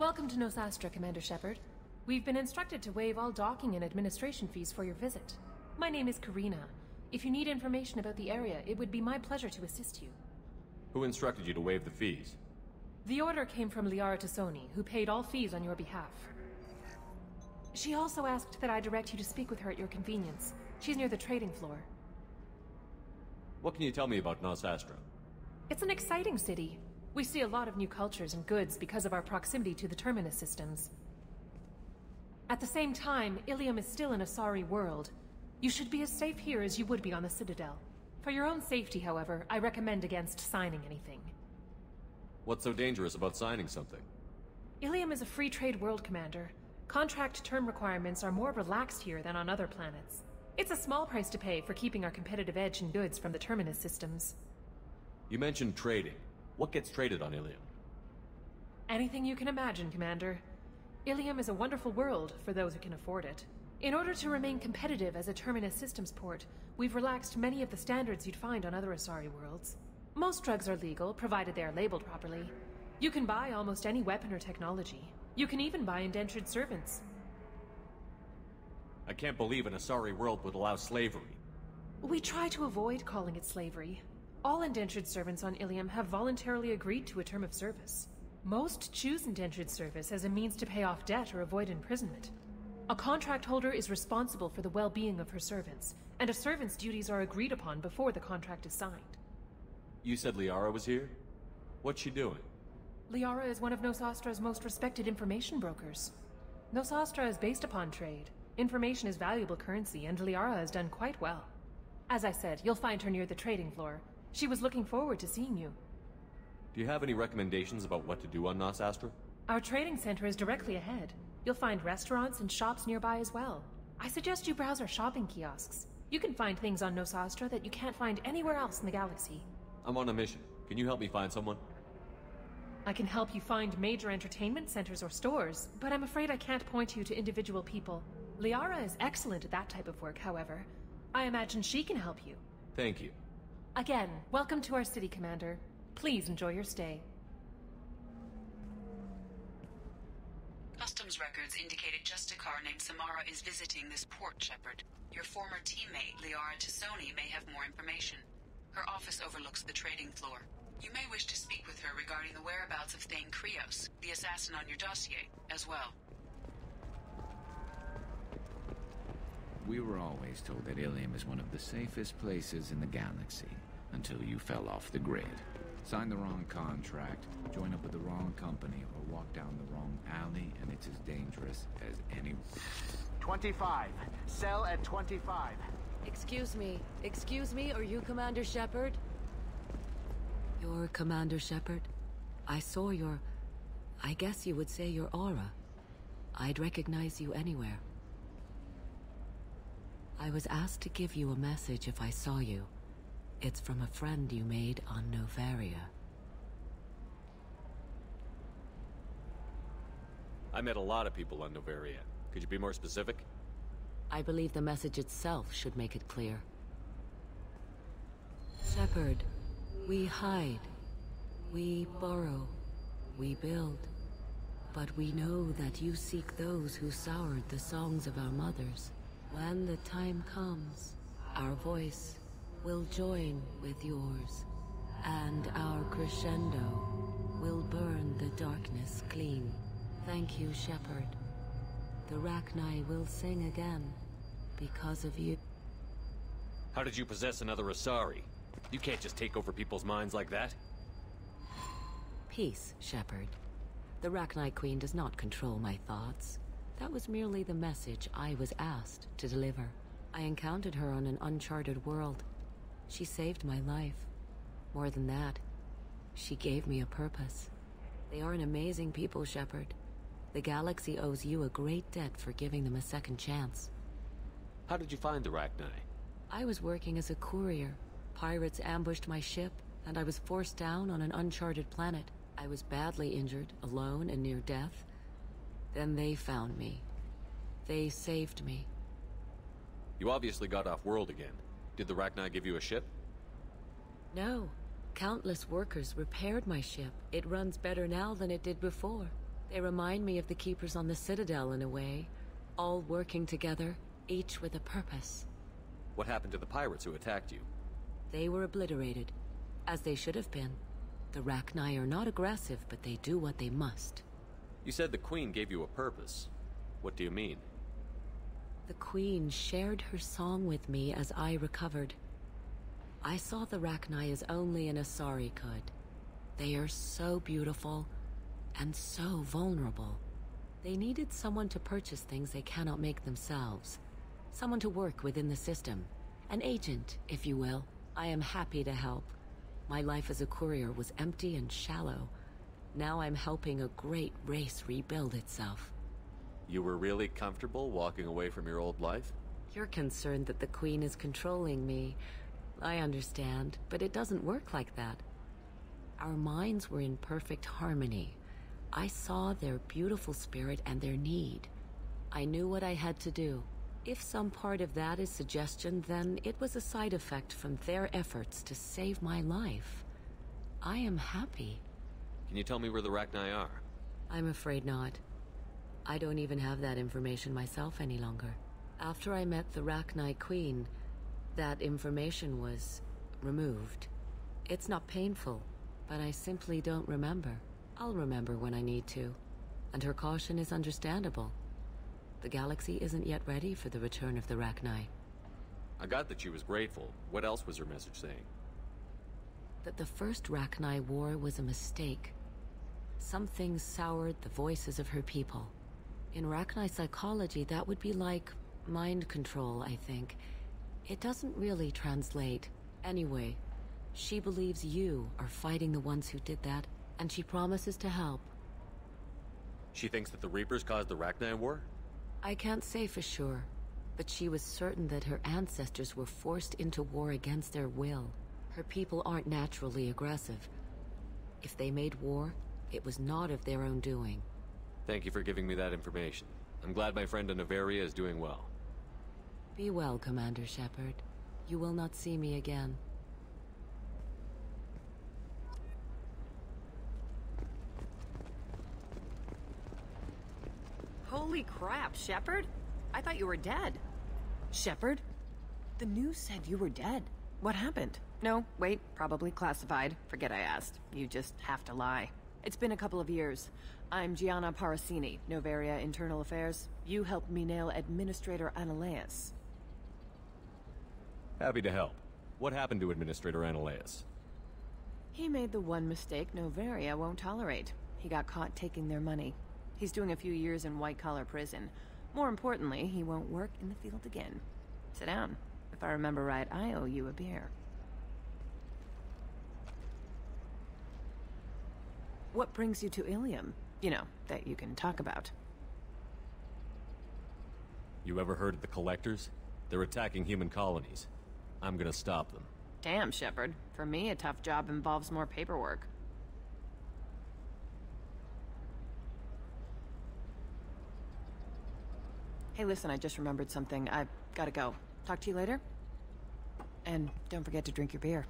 Welcome to Nosastra, Commander Shepard. We've been instructed to waive all docking and administration fees for your visit. My name is Karina. If you need information about the area, it would be my pleasure to assist you. Who instructed you to waive the fees? The order came from Liara Tassoni, who paid all fees on your behalf. She also asked that I direct you to speak with her at your convenience. She's near the trading floor. What can you tell me about Nosastra? It's an exciting city. We see a lot of new cultures and goods because of our proximity to the Terminus systems. At the same time, Ilium is still an Asari world. You should be as safe here as you would be on the Citadel. For your own safety, however, I recommend against signing anything. What's so dangerous about signing something? Ilium is a free trade world, Commander. Contract term requirements are more relaxed here than on other planets. It's a small price to pay for keeping our competitive edge in goods from the Terminus systems. You mentioned trading. What gets traded on Ilium? Anything you can imagine, Commander. Ilium is a wonderful world for those who can afford it. In order to remain competitive as a Terminus systems port, we've relaxed many of the standards you'd find on other Asari worlds. Most drugs are legal, provided they are labeled properly. You can buy almost any weapon or technology. You can even buy indentured servants. I can't believe an Asari world would allow slavery. We try to avoid calling it slavery. All indentured servants on Ilium have voluntarily agreed to a term of service. Most choose indentured service as a means to pay off debt or avoid imprisonment. A contract holder is responsible for the well-being of her servants, and a servant's duties are agreed upon before the contract is signed. You said Liara was here? What's she doing? Liara is one of Nosastra's most respected information brokers. Nosastra is based upon trade. Information is valuable currency, and Liara has done quite well. As I said, you'll find her near the trading floor. She was looking forward to seeing you. Do you have any recommendations about what to do on Nosastra? Our trading center is directly ahead. You'll find restaurants and shops nearby as well. I suggest you browse our shopping kiosks. You can find things on Nosastra that you can't find anywhere else in the galaxy. I'm on a mission. Can you help me find someone? I can help you find major entertainment centers or stores, but I'm afraid I can't point you to individual people. Liara is excellent at that type of work, however. I imagine she can help you. Thank you. Again, welcome to our city, Commander. Please enjoy your stay. Customs records indicated just a car named Samara is visiting this port, Shepard. Your former teammate, Liara Tassoni, may have more information. Her office overlooks the trading floor. You may wish to speak with her regarding the whereabouts of Thane Krios, the assassin on your dossier, as well. We were always told that Ilium is one of the safest places in the galaxy, until you fell off the grid. Sign the wrong contract, join up with the wrong company, or walk down the wrong alley, and it's as dangerous as any... 25. Sell at 25. Excuse me, are you Commander Shepard? You're Commander Shepard? I saw your... I guess you would say your aura. I'd recognize you anywhere. I was asked to give you a message if I saw you. It's from a friend you made on Novaria. I met a lot of people on Novaria. Could you be more specific? I believe the message itself should make it clear. Shepard, we hide. We borrow. We build. But we know that you seek those who soured the songs of our mothers. When the time comes, our voice will join with yours, and our crescendo will burn the darkness clean. Thank you, Shepard. The Rachni will sing again, because of you. How did you possess another Asari? You can't just take over people's minds like that. Peace, Shepard. The Rachni Queen does not control my thoughts. That was merely the message I was asked to deliver. I encountered her on an uncharted world. She saved my life. More than that, she gave me a purpose. They are an amazing people, Shepard. The galaxy owes you a great debt for giving them a second chance. How did you find the Rachni? I was working as a courier. Pirates ambushed my ship, and I was forced down on an uncharted planet. I was badly injured, alone and near death. Then they found me. They saved me. You obviously got off world again. Did the Rachni give you a ship? No. Countless workers repaired my ship. It runs better now than it did before. They remind me of the Keepers on the Citadel in a way, all working together, each with a purpose. What happened to the pirates who attacked you? They were obliterated, as they should have been. The Rachni are not aggressive, but they do what they must. You said the Queen gave you a purpose. What do you mean? The Queen shared her song with me as I recovered. I saw the Rachni as only an Asari could. They are so beautiful, and so vulnerable. They needed someone to purchase things they cannot make themselves. Someone to work within the system. An agent, if you will. I am happy to help. My life as a courier was empty and shallow. Now I'm helping a great race rebuild itself. You were really comfortable walking away from your old life? You're concerned that the Queen is controlling me. I understand, but it doesn't work like that. Our minds were in perfect harmony. I saw their beautiful spirit and their need. I knew what I had to do. If some part of that is suggestion, then it was a side effect from their efforts to save my life. I am happy. Can you tell me where the Rachni are? I'm afraid not. I don't even have that information myself any longer. After I met the Rachni Queen, that information was removed. It's not painful, but I simply don't remember. I'll remember when I need to, and her caution is understandable. The galaxy isn't yet ready for the return of the Rachni. I got that she was grateful. What else was her message saying? That the first Rachni war was a mistake. Some things soured the voices of her people. In Rachni psychology, that would be like mind control, I think. It doesn't really translate. Anyway, she believes you are fighting the ones who did that, and she promises to help. She thinks that the Reapers caused the Rachni war? I can't say for sure, but she was certain that her ancestors were forced into war against their will. Her people aren't naturally aggressive. If they made war, it was not of their own doing. Thank you for giving me that information. I'm glad my friend in Noveria is doing well. Be well, Commander Shepard. You will not see me again. Holy crap, Shepard? I thought you were dead. Shepard? The news said you were dead. What happened? No, wait, probably classified. Forget I asked. You just have to lie. It's been a couple of years. I'm Gianna Parasini, Noveria Internal Affairs. You helped me nail Administrator Analeas. Happy to help. What happened to Administrator Analeas? He made the one mistake Noveria won't tolerate. He got caught taking their money. He's doing a few years in white-collar prison. More importantly, he won't work in the field again. Sit down. If I remember right, I owe you a beer. What brings you to Ilium? You know, that you can talk about. You ever heard of the Collectors? They're attacking human colonies. I'm gonna stop them. Damn, Shepard. For me, a tough job involves more paperwork. Hey, listen, I just remembered something. I've gotta go. Talk to you later? And don't forget to drink your beer.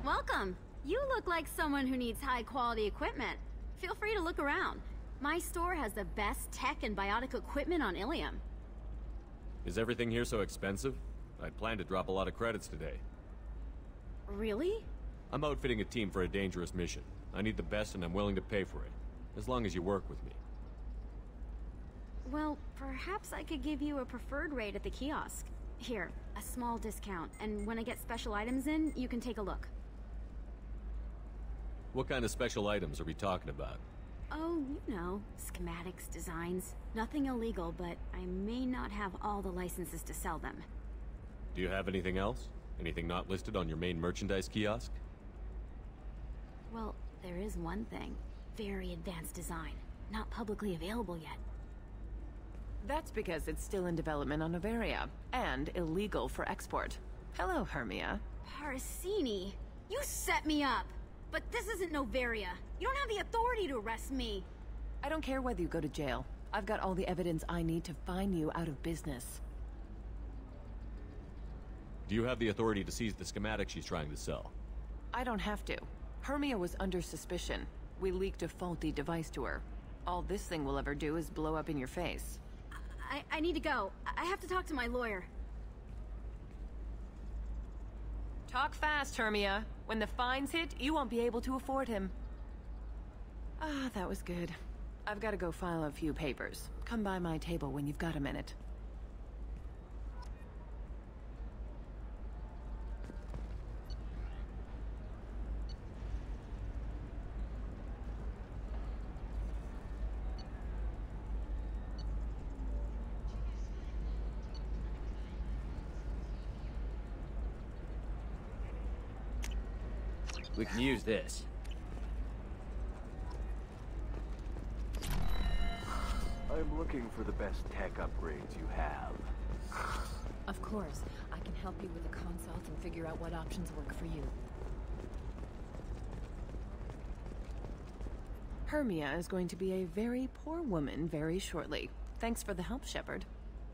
Welcome. You look like someone who needs high-quality equipment. Feel free to look around. My store has the best tech and biotic equipment on Ilium. Is everything here so expensive? I'd planned to drop a lot of credits today. Really? I'm outfitting a team for a dangerous mission. I need the best and I'm willing to pay for it. As long as you work with me. Well, perhaps I could give you a preferred rate at the kiosk. Here, a small discount, and when I get special items in, you can take a look. What kind of special items are we talking about? Oh, you know, schematics, designs. Nothing illegal, but I may not have all the licenses to sell them. Do you have anything else? Anything not listed on your main merchandise kiosk? Well, there is one thing. Very advanced design. Not publicly available yet. That's because it's still in development on Noveria, and illegal for export. Hello, Hermia. Parsini, you set me up! But this isn't Noveria. You don't have the authority to arrest me. I don't care whether you go to jail. I've got all the evidence I need to find you out of business. Do you have the authority to seize the schematic she's trying to sell? I don't have to. Hermia was under suspicion. We leaked a faulty device to her. All this thing will ever do is blow up in your face. I need to go. I have to talk to my lawyer. Talk fast, Hermia. When the fines hit, you won't be able to afford him. Ah, that was good. I've got to go file a few papers. Come by my table when you've got a minute. We can use this. I'm looking for the best tech upgrades you have. Of course. I can help you with a consult and figure out what options work for you. Hermia is going to be a very poor woman very shortly. Thanks for the help, Shepard.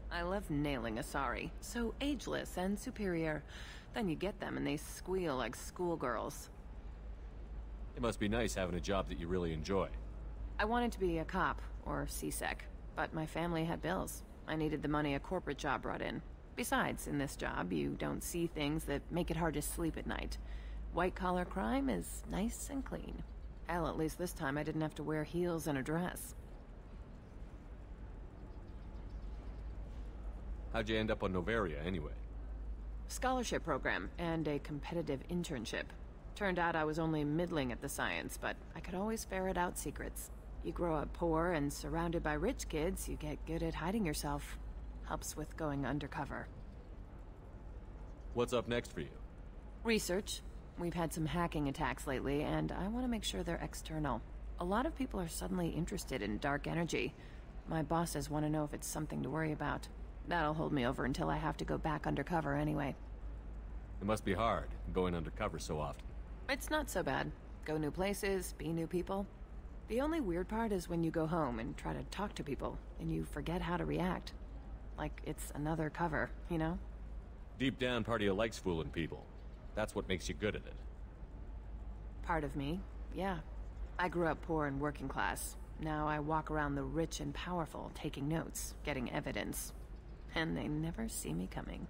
I love nailing Asari. So ageless and superior. Then you get them and they squeal like schoolgirls. It must be nice having a job that you really enjoy. I wanted to be a cop, or CSEC, but my family had bills. I needed the money a corporate job brought in. Besides, in this job, you don't see things that make it hard to sleep at night. White-collar crime is nice and clean. Hell, at least this time I didn't have to wear heels and a dress. How'd you end up on Noveria, anyway? Scholarship program, and a competitive internship. Turned out I was only middling at the science, but I could always ferret out secrets. You grow up poor and surrounded by rich kids, you get good at hiding yourself. Helps with going undercover. What's up next for you? Research. We've had some hacking attacks lately, and I want to make sure they're external. A lot of people are suddenly interested in dark energy. My bosses want to know if it's something to worry about. That'll hold me over until I have to go back undercover anyway. It must be hard, going undercover so often. It's not so bad. Go new places, be new people. The only weird part is when you go home and try to talk to people, and you forget how to react. Like it's another cover, you know? Deep down, part of you likes fooling people. That's what makes you good at it. Part of me, yeah. I grew up poor and working class. Now I walk around the rich and powerful, taking notes, getting evidence. And they never see me coming.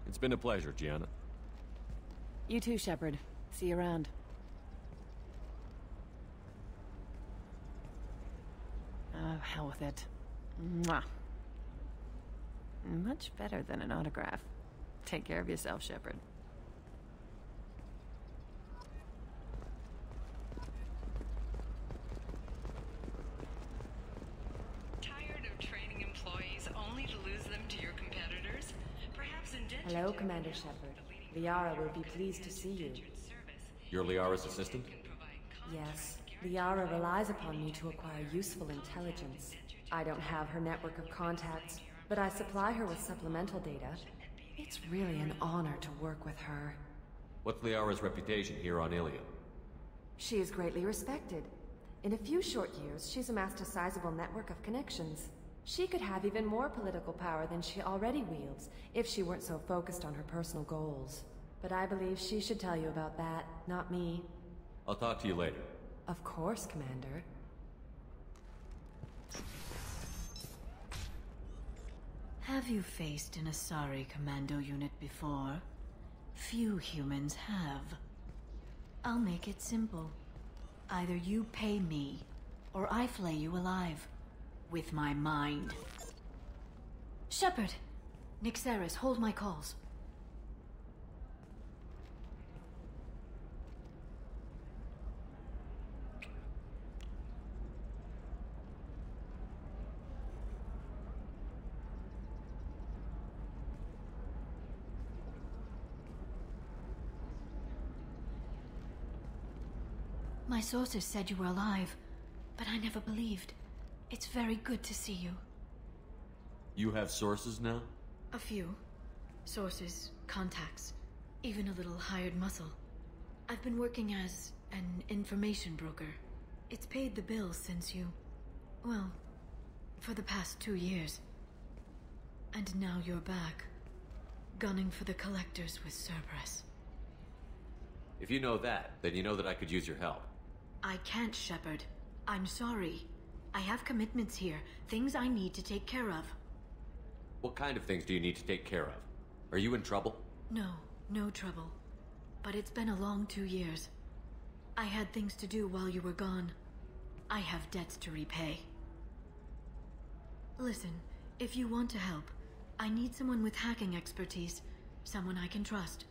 It's been a pleasure, Gianna. You too, Shepard. See you around. Oh, hell with it. Mwah. Much better than an autograph. Take care of yourself, Shepard. Tired of training employees only to lose them to your competitors? Perhaps indentured. Hello, Commander Shepard. Liara will be pleased to see you. You're Liara's assistant? Yes. Liara relies upon me to acquire useful intelligence. I don't have her network of contacts, but I supply her with supplemental data. It's really an honor to work with her. What's Liara's reputation here on Ilium? She is greatly respected. In a few short years, she's amassed a sizable network of connections. She could have even more political power than she already wields, if she weren't so focused on her personal goals. But I believe she should tell you about that, not me. I'll talk to you later. Of course, Commander. Have you faced an Asari commando unit before? Few humans have. I'll make it simple. Either you pay me, or I flay you alive. With my mind. Shepard! Nixeris, hold my calls. My sources said you were alive, but I never believed. It's very good to see you. You have sources now? A few. Sources, contacts, even a little hired muscle. I've been working as an information broker. It's paid the bills since you... well, for the past 2 years. And now you're back, gunning for the collectors with Cerberus. If you know that, then you know that I could use your help. I can't, Shepard. I'm sorry. I have commitments here, things I need to take care of. What kind of things do you need to take care of? Are you in trouble? No, no trouble. But it's been a long 2 years. I had things to do while you were gone. I have debts to repay. Listen, if you want to help, I need someone with hacking expertise. Someone I can trust.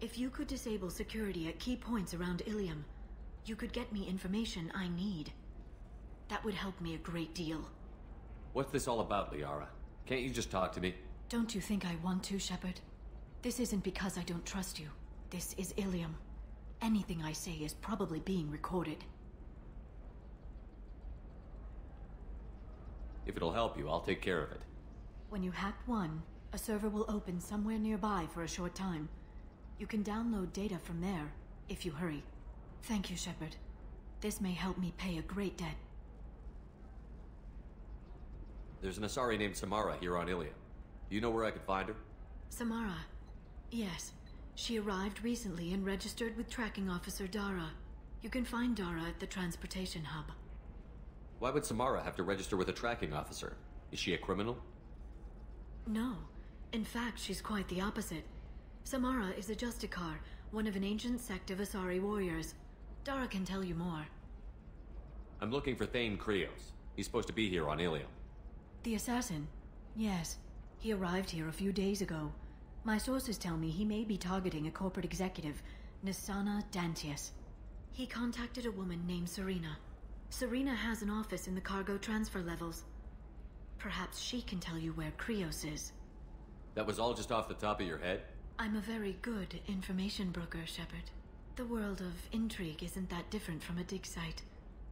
If you could disable security at key points around Ilium, you could get me information I need. That would help me a great deal. What's this all about, Liara? Can't you just talk to me? Don't you think I want to, Shepard? This isn't because I don't trust you. This is Ilium. Anything I say is probably being recorded. If it'll help you, I'll take care of it. When you hack one, a server will open somewhere nearby for a short time. You can download data from there, if you hurry. Thank you, Shepard. This may help me pay a great debt. There's an Asari named Samara here on Ilium. Do you know where I could find her? Samara. Yes. She arrived recently and registered with Tracking Officer Dara. You can find Dara at the transportation hub. Why would Samara have to register with a tracking officer? Is she a criminal? No. In fact, she's quite the opposite. Samara is a Justicar, one of an ancient sect of Asari warriors. Dara can tell you more. I'm looking for Thane Krios. He's supposed to be here on Ilium. The assassin? Yes. He arrived here a few days ago. My sources tell me he may be targeting a corporate executive, Nisana Dantius. He contacted a woman named Serena. Serena has an office in the cargo transfer levels. Perhaps she can tell you where Krios is. That was all just off the top of your head? I'm a very good information broker, Shepard. The world of intrigue isn't that different from a dig site,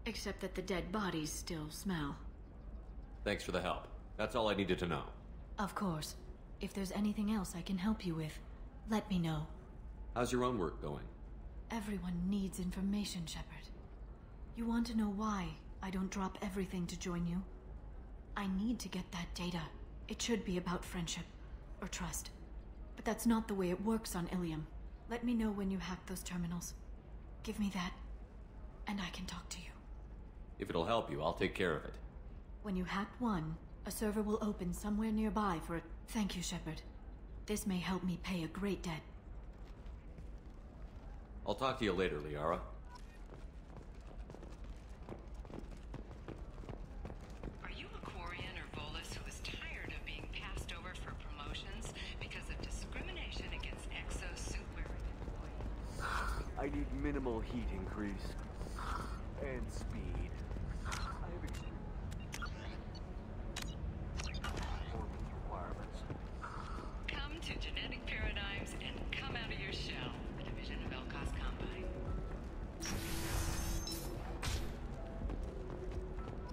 except that the dead bodies still smell. Thanks for the help. That's all I needed to know. Of course. If there's anything else I can help you with, let me know. How's your own work going? Everyone needs information, Shepard. You want to know why I don't drop everything to join you? I need to get that data. It should be about friendship, or trust. But that's not the way it works on Ilium. Let me know when you hack those terminals. Give me that, and I can talk to you. If it'll help you, I'll take care of it. When you hack one, a server will open somewhere nearby for it. Thank you, Shepard. This may help me pay a great debt. I'll talk to you later, Liara. Are you a Quarian or Volus who is tired of being passed over for promotions because of discrimination against exosuit wearing employees? I need minimal heat increase. And speed. I have performance requirements. Come to Genetic Paradigms and come out of your shell. A division of Elcos Combine.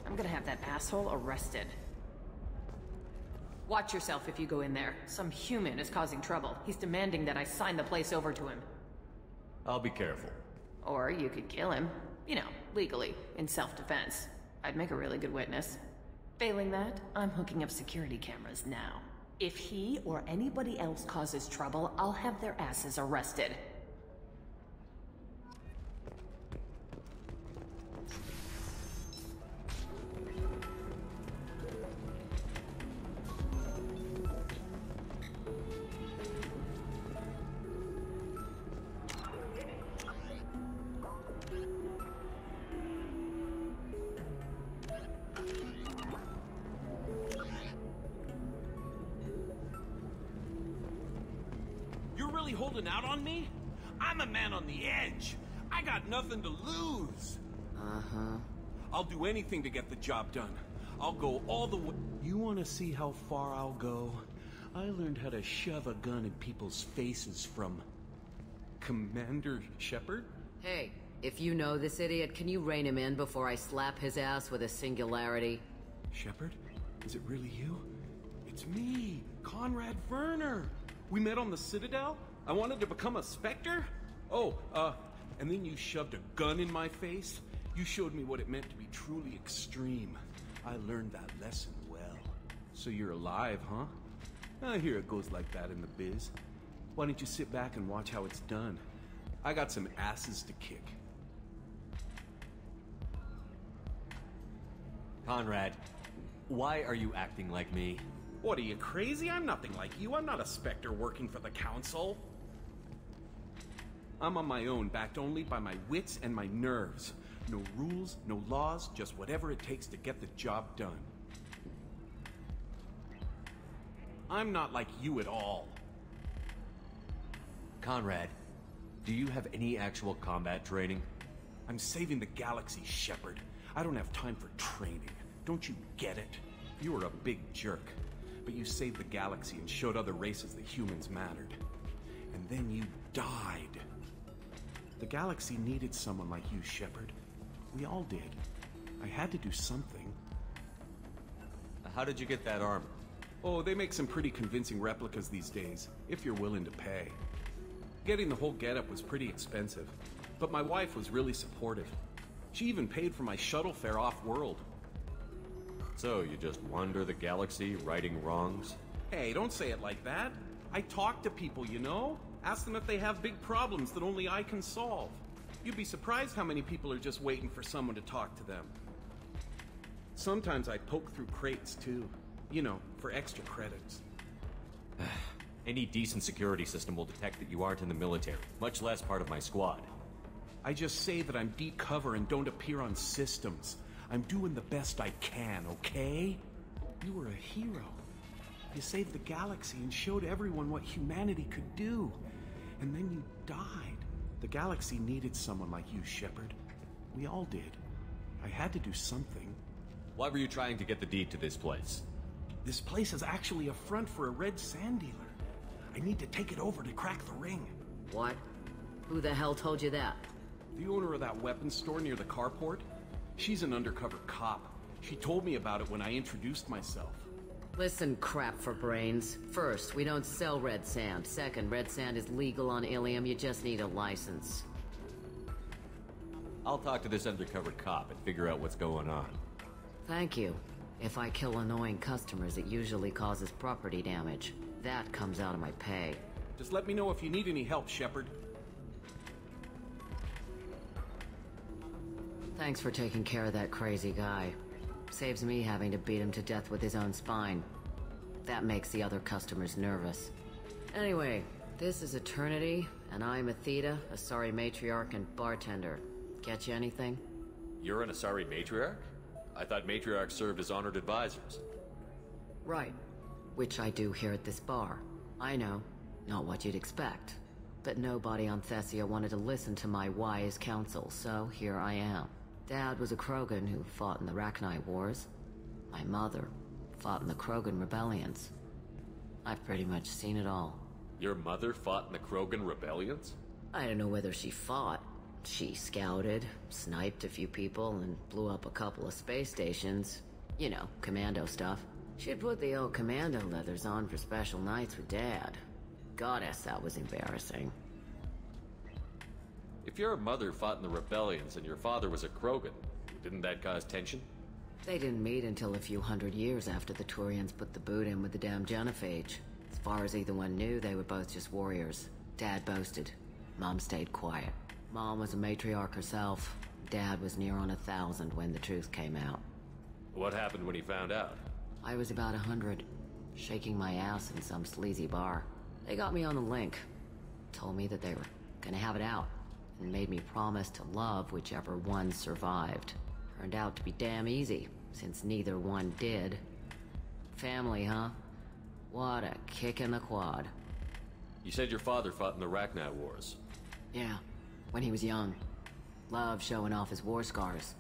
I'm gonna have that asshole arrested. Watch yourself if you go in there. Some human is causing trouble. He's demanding that I sign the place over to him. I'll be careful. Or you could kill him. You know, legally, in self-defense. I'd make a really good witness. Failing that, I'm hooking up security cameras now. If he or anybody else causes trouble, I'll have their asses arrested. Holding out on me? I'm a man on the edge. I got nothing to lose. Uh-huh. I'll do anything to get the job done. I'll go all the way. You want to see how far I'll go? I learned how to shove a gun in people's faces from Commander Shepard. Hey, if you know this idiot, can you rein him in before I slap his ass with a singularity? Shepard? Is it really you? It's me, Conrad Werner. We met on the Citadel? I wanted to become a Spectre? Oh, and then you shoved a gun in my face? You showed me what it meant to be truly extreme. I learned that lesson well. So you're alive, huh? I hear it goes like that in the biz. Why don't you sit back and watch how it's done? I got some asses to kick. Conrad, why are you acting like me? What, are you crazy? I'm nothing like you. I'm not a Spectre working for the Council. I'm on my own, backed only by my wits and my nerves. No rules, no laws, just whatever it takes to get the job done. I'm not like you at all. Conrad, do you have any actual combat training? I'm saving the galaxy, Shepard. I don't have time for training. Don't you get it? You were a big jerk, but you saved the galaxy and showed other races that humans mattered. And then you died. The galaxy needed someone like you, Shepard. We all did. I had to do something. How did you get that armor? Oh, they make some pretty convincing replicas these days, if you're willing to pay. Getting the whole getup was pretty expensive, but my wife was really supportive. She even paid for my shuttle fare off-world. So, you just wander the galaxy, righting wrongs? Hey, don't say it like that. I talk to people, you know? Ask them if they have big problems that only I can solve. You'd be surprised how many people are just waiting for someone to talk to them. Sometimes I poke through crates, too. You know, for extra credits. Any decent security system will detect that you aren't in the military, much less part of my squad. I just say that I'm deep cover and don't appear on systems. I'm doing the best I can, okay? You were a hero. You saved the galaxy and showed everyone what humanity could do. And then you died. The galaxy needed someone like you, Shepard. We all did. I had to do something. Why were you trying to get the deed to this place? This place is actually a front for a red sand dealer. I need to take it over to crack the ring. What? Who the hell told you that? The owner of that weapons store near the carport. She's an undercover cop. She told me about it when I introduced myself. Listen, crap for brains. First, we don't sell red sand. Second, red sand is legal on Ilium. You just need a license. I'll talk to this undercover cop and figure out what's going on. Thank you. If I kill annoying customers, it usually causes property damage. That comes out of my pay. Just let me know if you need any help, Shepard. Thanks for taking care of that crazy guy. Saves me having to beat him to death with his own spine. That makes the other customers nervous. Anyway, this is Eternity, and I'm Athena, Asari matriarch and bartender. Get you anything? You're an Asari matriarch? I thought matriarchs served as honored advisors. Right. Which I do here at this bar. I know, not what you'd expect. But nobody on Thessia wanted to listen to my wise counsel, so here I am. Dad was a Krogan who fought in the Rachni Wars. My mother fought in the Krogan rebellions. I've pretty much seen it all. Your mother fought in the Krogan rebellions? I don't know whether she fought. She scouted, sniped a few people, and blew up a couple of space stations. You know, commando stuff. She'd put the old commando leathers on for special nights with Dad. Goddess, that was embarrassing. If your mother fought in the rebellions and your father was a Krogan, didn't that cause tension? They didn't meet until a few hundred years after the Turians put the boot in with the damn genophage. As far as either one knew, they were both just warriors. Dad boasted. Mom stayed quiet. Mom was a matriarch herself. Dad was near on 1,000 when the truth came out. What happened when he found out? I was about 100, shaking my ass in some sleazy bar. They got me on the link. Told me that they were gonna have it out, and made me promise to love whichever one survived. Turned out to be damn easy, since neither one did. Family, huh? What a kick in the quad. You said your father fought in the Rachni Wars. Yeah, when he was young. Loved showing off his war scars.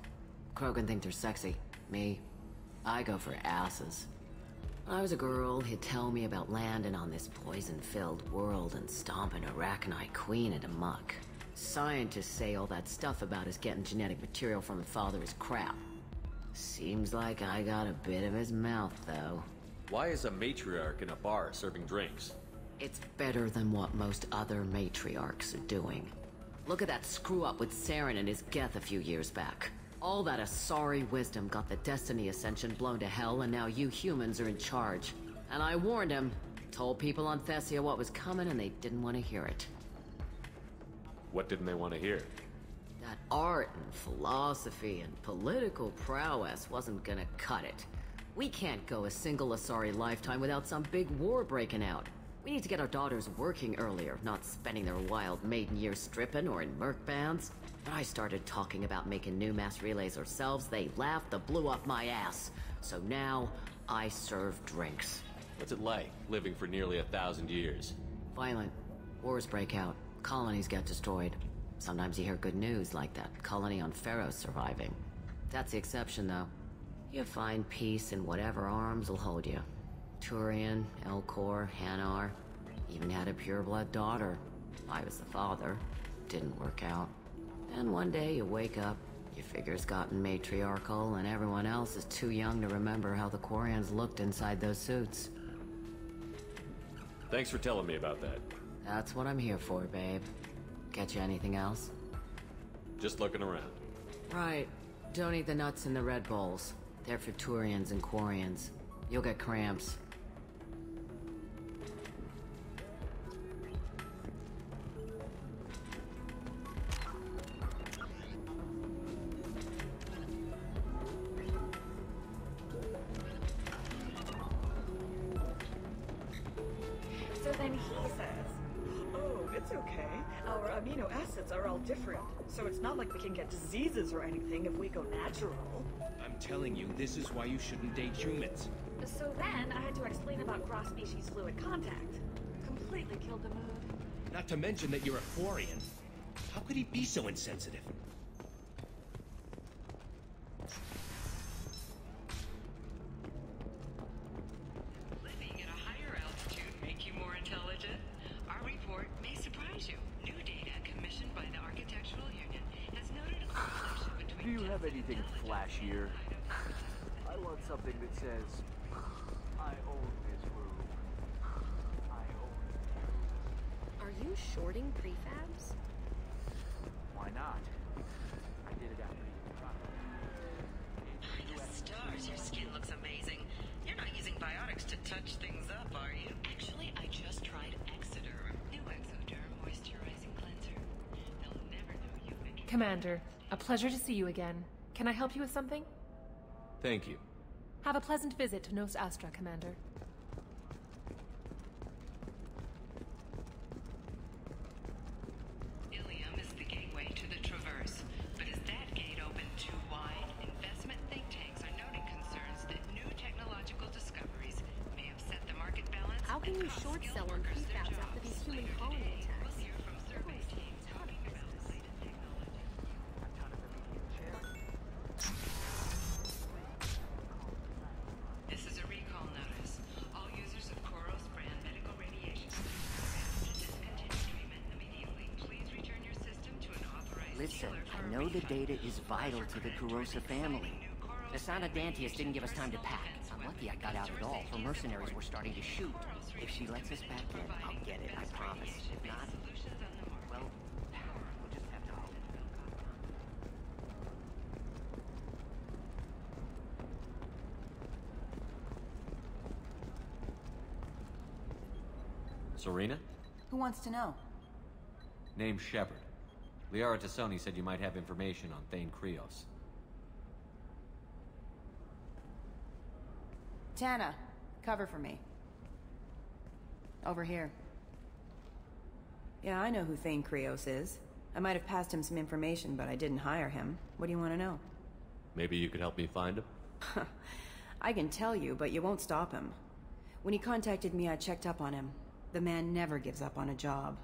Krogan think they're sexy. Me, I go for asses. When I was a girl, he'd tell me about landing on this poison-filled world and stomping a Rachni queen into muck. Scientists say all that stuff about us getting genetic material from the father is crap. Seems like I got a bit of his mouth, though. Why is a matriarch in a bar serving drinks? It's better than what most other matriarchs are doing. Look at that screw-up with Saren and his Geth a few years back. All that Asari wisdom got the Destiny Ascension blown to hell, and now you humans are in charge. And I warned him. Told people on Thessia what was coming, and they didn't want to hear it. What didn't they want to hear? That art and philosophy and political prowess wasn't gonna cut it. We can't go a single Asari lifetime without some big war breaking out. We need to get our daughters working earlier, not spending their wild maiden years stripping or in merc bands. When I started talking about making new mass relays ourselves, they laughed the blue off my ass. So now, I serve drinks. What's it like, living for nearly 1,000 years? Violent. Wars break out. Colonies get destroyed. Sometimes you hear good news, like that colony on Pharaoh surviving. That's the exception, though. You find peace in whatever arms will hold you. Turian, Elcor, Hanar. Even had a pureblood daughter. I was the father. Didn't work out. Then one day you wake up, your figure's gotten matriarchal, and everyone else is too young to remember how the Quarians looked inside those suits. Thanks for telling me about that. That's what I'm here for, babe. Get you anything else? Just looking around. Right. Don't eat the nuts in the Red Bowls. They're for Turians and Quarians. You'll get cramps. So then he says, "Oh, it's okay. Our amino acids are all different, so it's not like we can get diseases or anything if we go natural." I'm telling you, this is why you shouldn't date humans. So then I had to explain about cross-species fluid contact. Completely killed the mood. Not to mention that you're a Quarian. How could he be so insensitive? Living at a higher altitude make you more intelligent? Our report may surprise you. New data commissioned by the Architectural Union has noted a correlation between... Do you have anything flashier? I want something that says, "I own this room. I own you." Are you shorting prefabs? Why not? I did it after you dropped it. The stars, your skin looks amazing. You're not using biotics to touch things up, are you? Actually, I just tried Exoderm. New Exoderm moisturizing cleanser. They'll never know you've been... Commander, a pleasure to see you again. Can I help you with something? Thank you. Have a pleasant visit to Nos Astra, Commander. Ilium is the gateway to the Traverse, but is that gate open too wide? Investment think tanks are noting concerns that new technological discoveries may upset the market balance. How can you short sell on prefabs after these human colony attacks? We'll hear from survey teams talking about the latest technology. This is a recall notice. All users of Koros brand medical radiation to discontinue treatment immediately. Please return your system to an authorized Listen, dealer for I a know the refund. data is vital to the Kurosa family. The Sana Dantius didn't give us time to pack. I'm lucky I got out at all, for mercenaries were starting to shoot. If she lets us back in, I'll get it, I promise. If not, well, we'll just have to hope. Serena? Who wants to know? Name's Shepard. Liara Tassoni said you might have information on Thane Krios. Tana, cover for me. Over here. Yeah, I know who Thane Krios is. I might have passed him some information, but I didn't hire him. What do you want to know? Maybe you could help me find him? I can tell you, but you won't stop him. When he contacted me, I checked up on him. The man never gives up on a job.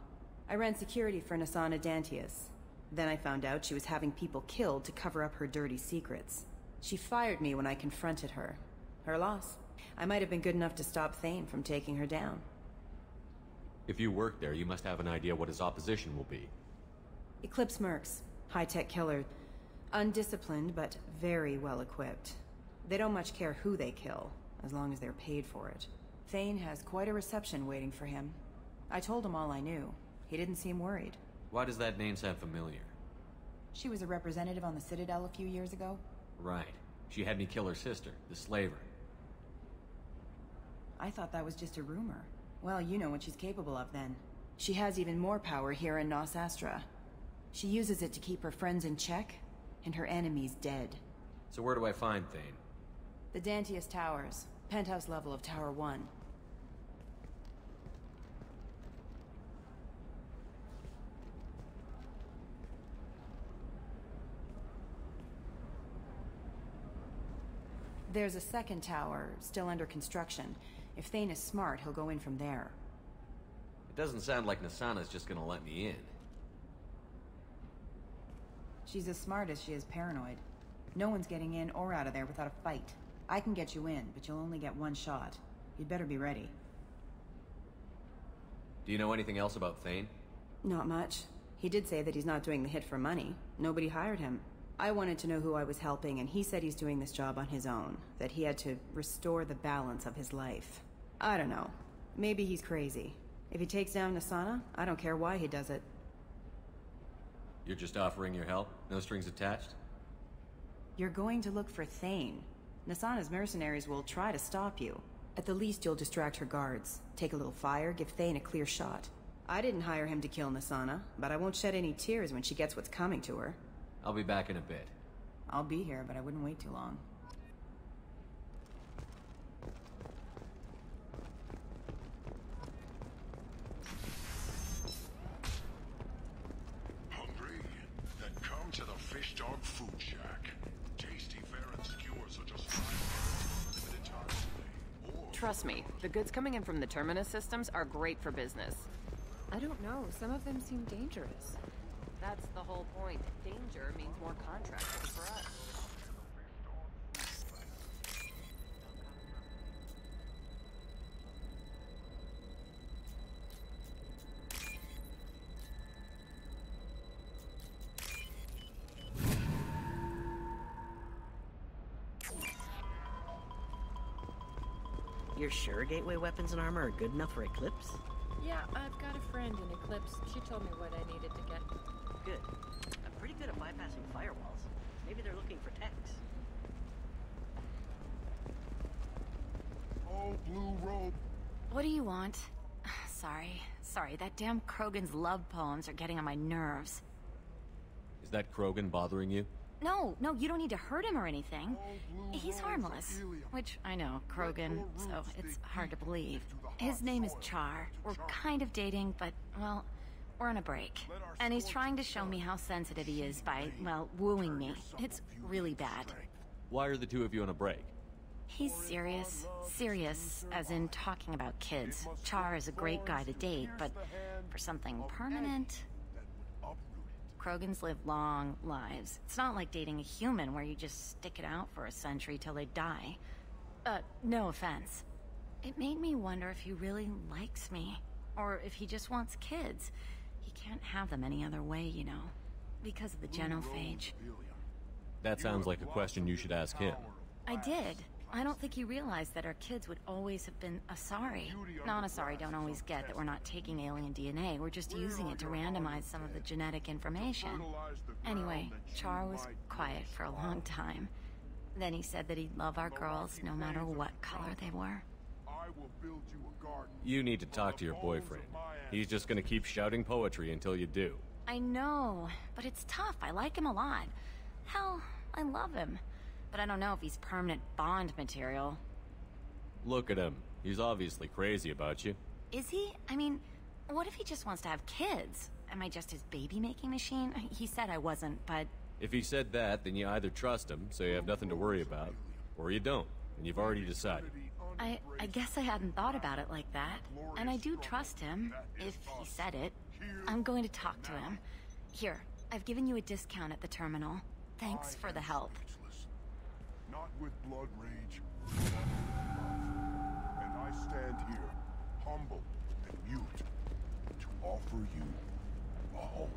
I ran security for Nasana Dantius. Then I found out she was having people killed to cover up her dirty secrets. She fired me when I confronted her. Her loss. I might have been good enough to stop Thane from taking her down. If you work there, you must have an idea what his opposition will be. Eclipse mercs. High-tech killer. Undisciplined, but very well-equipped. They don't much care who they kill, as long as they're paid for it. Thane has quite a reception waiting for him. I told him all I knew. He didn't seem worried. Why does that name sound familiar? She was a representative on the Citadel a few years ago. Right. She had me kill her sister, the slaver. I thought that was just a rumor. Well, you know what she's capable of then. She has even more power here in Nos Astra. She uses it to keep her friends in check, and her enemies dead. So where do I find Thane? The Dantius Towers. Penthouse level of Tower 1. There's a second tower, still under construction. If Thane is smart, he'll go in from there. It doesn't sound like Nasana's just gonna let me in. She's as smart as she is paranoid. No one's getting in or out of there without a fight. I can get you in, but you'll only get one shot. You'd better be ready. Do you know anything else about Thane? Not much. He did say that he's not doing the hit for money. Nobody hired him. I wanted to know who I was helping, and he said he's doing this job on his own. That he had to restore the balance of his life. I don't know. Maybe he's crazy. If he takes down Nasana, I don't care why he does it. You're just offering your help? No strings attached? You're going to look for Thane. Nasana's mercenaries will try to stop you. At the least, you'll distract her guards. Take a little fire, give Thane a clear shot. I didn't hire him to kill Nasana, but I won't shed any tears when she gets what's coming to her. I'll be back in a bit. I'll be here, but I wouldn't wait too long. Hungry? Then come to the Fish Dog Food Shack. Tasty, fair, and secure, so just find limited time only. Or Trust me, the goods coming in from the Terminus systems are great for business. I don't know. Some of them seem dangerous. That's the whole point. Danger means more contractors for us. You're sure gateway weapons and armor are good enough for Eclipse? Yeah, I've got a friend in Eclipse. She told me what I needed to get. Good. I'm pretty good at bypassing firewalls. Maybe they're looking for techs. oh, blue robe. What do you want? Sorry, that damn Krogan's love poems are getting on my nerves. Is that Krogan bothering you? No, you don't need to hurt him or anything. He's harmless. Which, I know, Krogan, so it's hard to believe. His name is Char. We're kind of dating, but, well, we're on a break. And he's trying to show me how sensitive he is by, well, wooing me. It's really bad. Why are the two of you on a break? He's serious. Serious, as in talking about kids. Char is a great guy to date, but for something permanent... Krogans live long lives. It's not like dating a human where you just stick it out for a century till they die. No offense. It made me wonder if he really likes me. Or if he just wants kids. He can't have them any other way, you know. Because of the genophage. That sounds like a question you should ask him. I did. I don't think he realized that our kids would always have been Asari. Non-Asari don't always get that we're not taking alien DNA, we're just using it to randomize some of the genetic information. Anyway, Char was quiet for a long time. Then he said that he'd love our girls no matter what color they were. I will build you a garden. You need to talk to your boyfriend. He's just gonna keep shouting poetry until you do. I know, but it's tough. I like him a lot. Hell, I love him. But I don't know if he's permanent Bond material. Look at him. He's obviously crazy about you. Is he? I mean, what if he just wants to have kids? Am I just his baby-making machine? He said I wasn't, but... If he said that, then you either trust him, so you have nothing to worry about, or you don't, and you've already decided. I guess I hadn't thought about it like that. And I do trust him, if he said it. I'm going to talk to him. Here, I've given you a discount at the terminal. Thanks for the help. Not with blood rage, but with love. And I stand here, humble and mute, to offer you a home.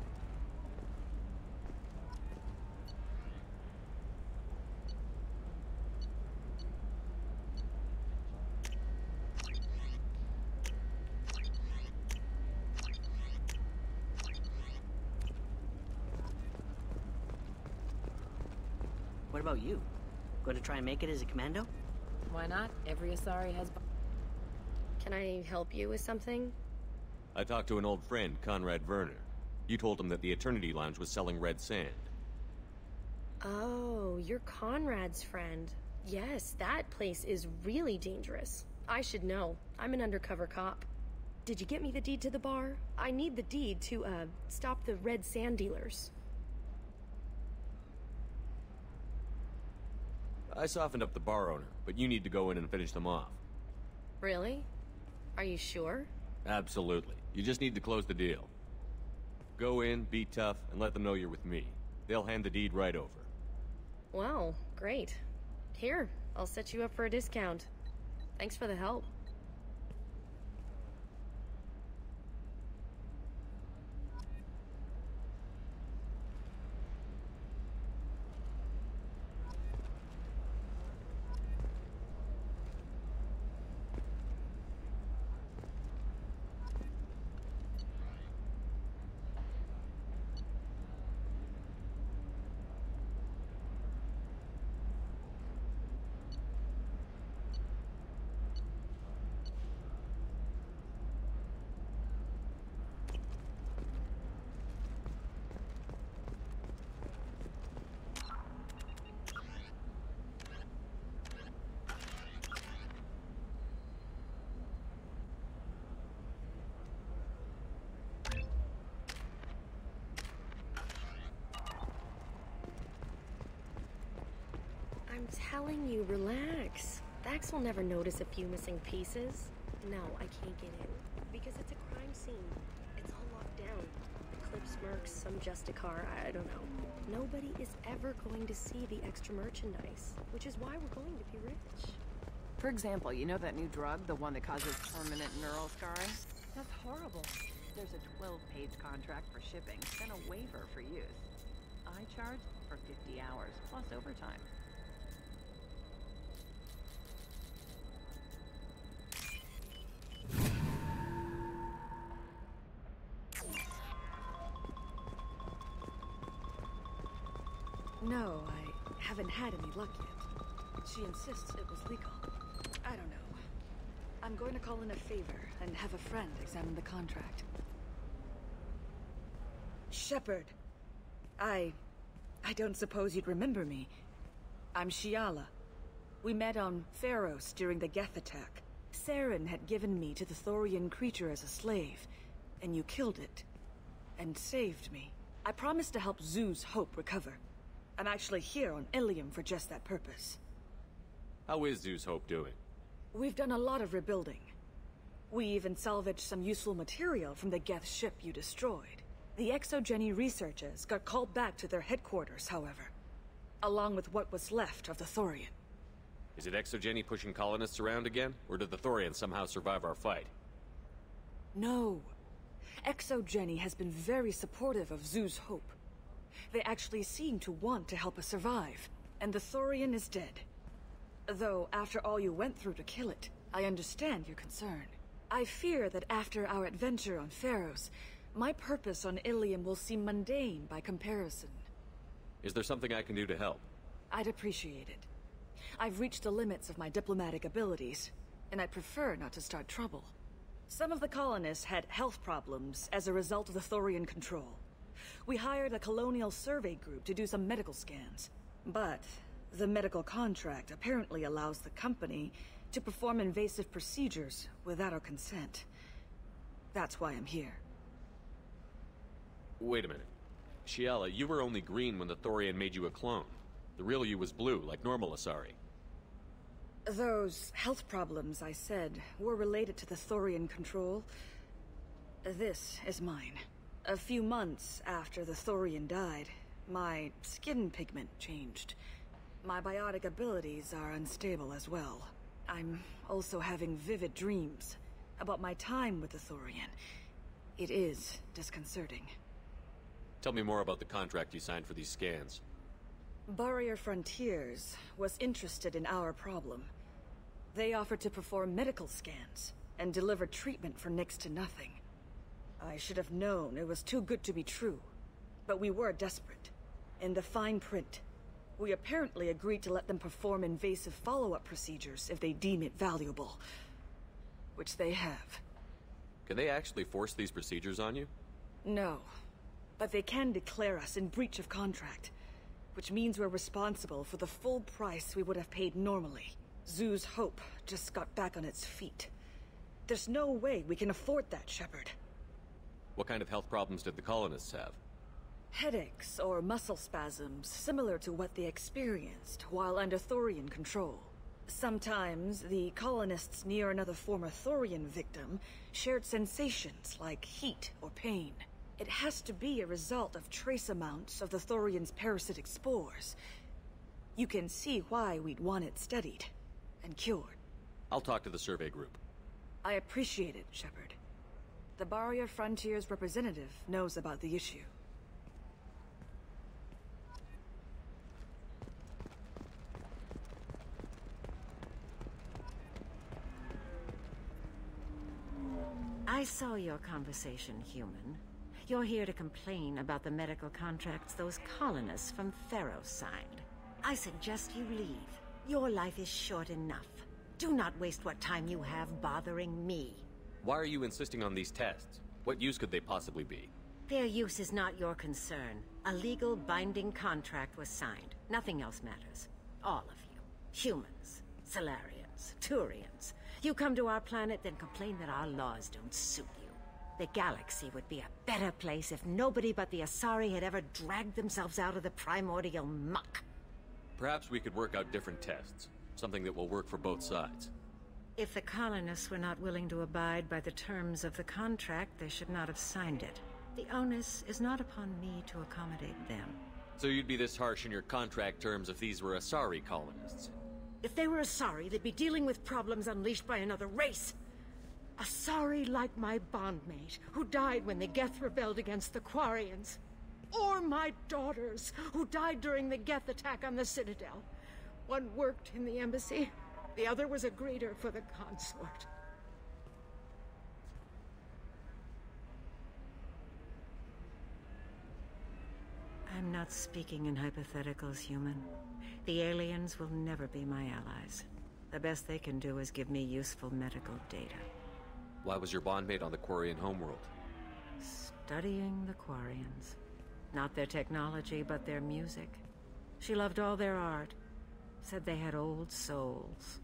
What about you? Going to try and make it as a commando? Why not? Every Asari has... Can I help you with something? I talked to an old friend, Conrad Werner. You told him that the Eternity Lounge was selling red sand. Oh, you're Conrad's friend. Yes, that place is really dangerous. I should know. I'm an undercover cop. Did you get me the deed to the bar? I need the deed to, stop the red sand dealers. I softened up the bar owner, but you need to go in and finish them off. Really? Are you sure? Absolutely. You just need to close the deal. Go in, be tough, and let them know you're with me. They'll hand the deed right over. Wow, great. Here, I'll set you up for a discount. Thanks for the help. I'm telling you, relax. Vax will never notice a few missing pieces. No, I can't get in. Because it's a crime scene. It's all locked down. Clips, mercs, some Justicar, I don't know. Nobody is ever going to see the extra merchandise, which is why we're going to be rich. For example, you know that new drug, the one that causes permanent neural scarring? That's horrible. There's a 12-page contract for shipping, then a waiver for use. I charge for 50 hours, plus overtime. No, I haven't had any luck yet. She insists it was legal. I don't know. I'm going to call in a favor and have a friend examine the contract. Shepard. I don't suppose you'd remember me. I'm Shiala. We met on Pharos during the Geth attack. Saren had given me to the Thorian creature as a slave, and you killed it. And saved me. I promised to help Zoo's Hope recover. I'm actually here on Ilium for just that purpose. How is Zeus Hope doing? We've done a lot of rebuilding. We even salvaged some useful material from the Geth ship you destroyed. The Exogeny researchers got called back to their headquarters, however, along with what was left of the Thorian. Is it Exogeny pushing colonists around again, or did the Thorians somehow survive our fight? No. Exogeny has been very supportive of Zoo's Hope. They actually seem to want to help us survive, and the Thorian is dead. Though, after all you went through to kill it, I understand your concern. I fear that after our adventure on Pharos, my purpose on Ilium will seem mundane by comparison. Is there something I can do to help? I'd appreciate it. I've reached the limits of my diplomatic abilities, and I prefer not to start trouble. Some of the colonists had health problems as a result of the Thorian control. We hired a colonial survey group to do some medical scans. But the medical contract apparently allows the company to perform invasive procedures without our consent. That's why I'm here. Wait a minute. Shiala, you were only green when the Thorian made you a clone. The real you was blue, like normal Asari. Those health problems I said were related to the Thorian control. This is mine. A few months after the Thorian died, my skin pigment changed. My biotic abilities are unstable as well. I'm also having vivid dreams about my time with the Thorian. It is disconcerting. Tell me more about the contract you signed for these scans. Barrier Frontiers was interested in our problem. They offered to perform medical scans and deliver treatment for next to nothing. I should have known it was too good to be true, but we were desperate. In the fine print, we apparently agreed to let them perform invasive follow-up procedures if they deem it valuable. Which they have. Can they actually force these procedures on you? No, but they can declare us in breach of contract, which means we're responsible for the full price we would have paid normally. Zoo's Hope just got back on its feet. There's no way we can afford that, Shepard. What kind of health problems did the colonists have? Headaches or muscle spasms, similar to what they experienced while under Thorian control. Sometimes, the colonists near another former Thorian victim shared sensations like heat or pain. It has to be a result of trace amounts of the Thorian's parasitic spores. You can see why we'd want it studied and cured. I'll talk to the survey group. I appreciate it, Shepard. The Barrier Frontiers representative knows about the issue. I saw your conversation, human. You're here to complain about the medical contracts those colonists from Theros signed. I suggest you leave. Your life is short enough. Do not waste what time you have bothering me. Why are you insisting on these tests? What use could they possibly be? Their use is not your concern. A legal binding contract was signed. Nothing else matters. All of you. Humans, Solarians, Turians. You come to our planet, then complain that our laws don't suit you. The galaxy would be a better place if nobody but the Asari had ever dragged themselves out of the primordial muck. Perhaps we could work out different tests. Something that will work for both sides. If the colonists were not willing to abide by the terms of the contract, they should not have signed it. The onus is not upon me to accommodate them. So you'd be this harsh in your contract terms if these were Asari colonists? If they were Asari, they'd be dealing with problems unleashed by another race. Asari like my bondmate, who died when the Geth rebelled against the Quarians. Or my daughters, who died during the Geth attack on the Citadel. One worked in the embassy, the other was a greeter for the consort. I'm not speaking in hypotheticals, human. The aliens will never be my allies. The best they can do is give me useful medical data. Why was your bondmate on the Quarian homeworld? Studying the Quarians. Not their technology, but their music. She loved all their art. Said they had old souls.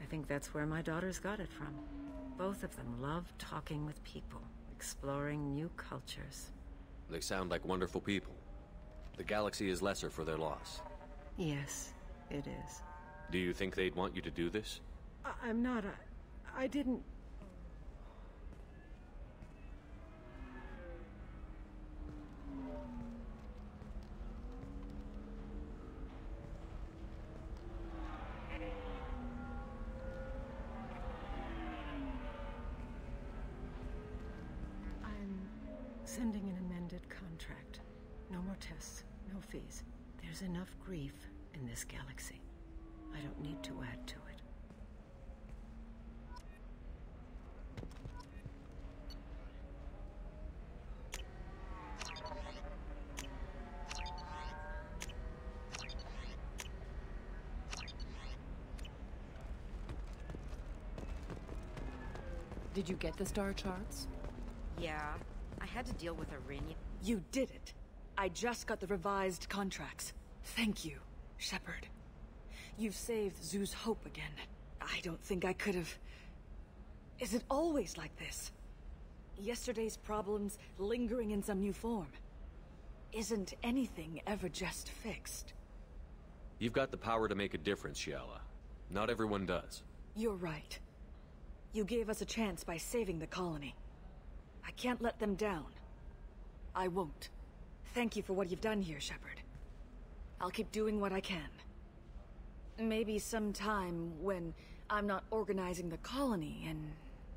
I think that's where my daughters got it from. Both of them loved talking with people, exploring new cultures. They sound like wonderful people. The galaxy is lesser for their loss. Yes, it is. Do you think they'd want you to do this? I'm not. I didn't... I'm sending an amended contract. No more tests, no fees. There's enough grief in this galaxy. I don't need to add to it. Did you get the star charts? Yeah, I had to deal with Arinya. You did it. I just got the revised contracts. Thank you, Shepard. You've saved Zoo's hope again. I don't think I could have... Is it always like this? Yesterday's problems lingering in some new form. Isn't anything ever just fixed? You've got the power to make a difference, Shiala. Not everyone does. You're right. You gave us a chance by saving the colony. I can't let them down. I won't. Thank you for what you've done here, Shepard. I'll keep doing what I can. Maybe sometime when I'm not organizing the colony and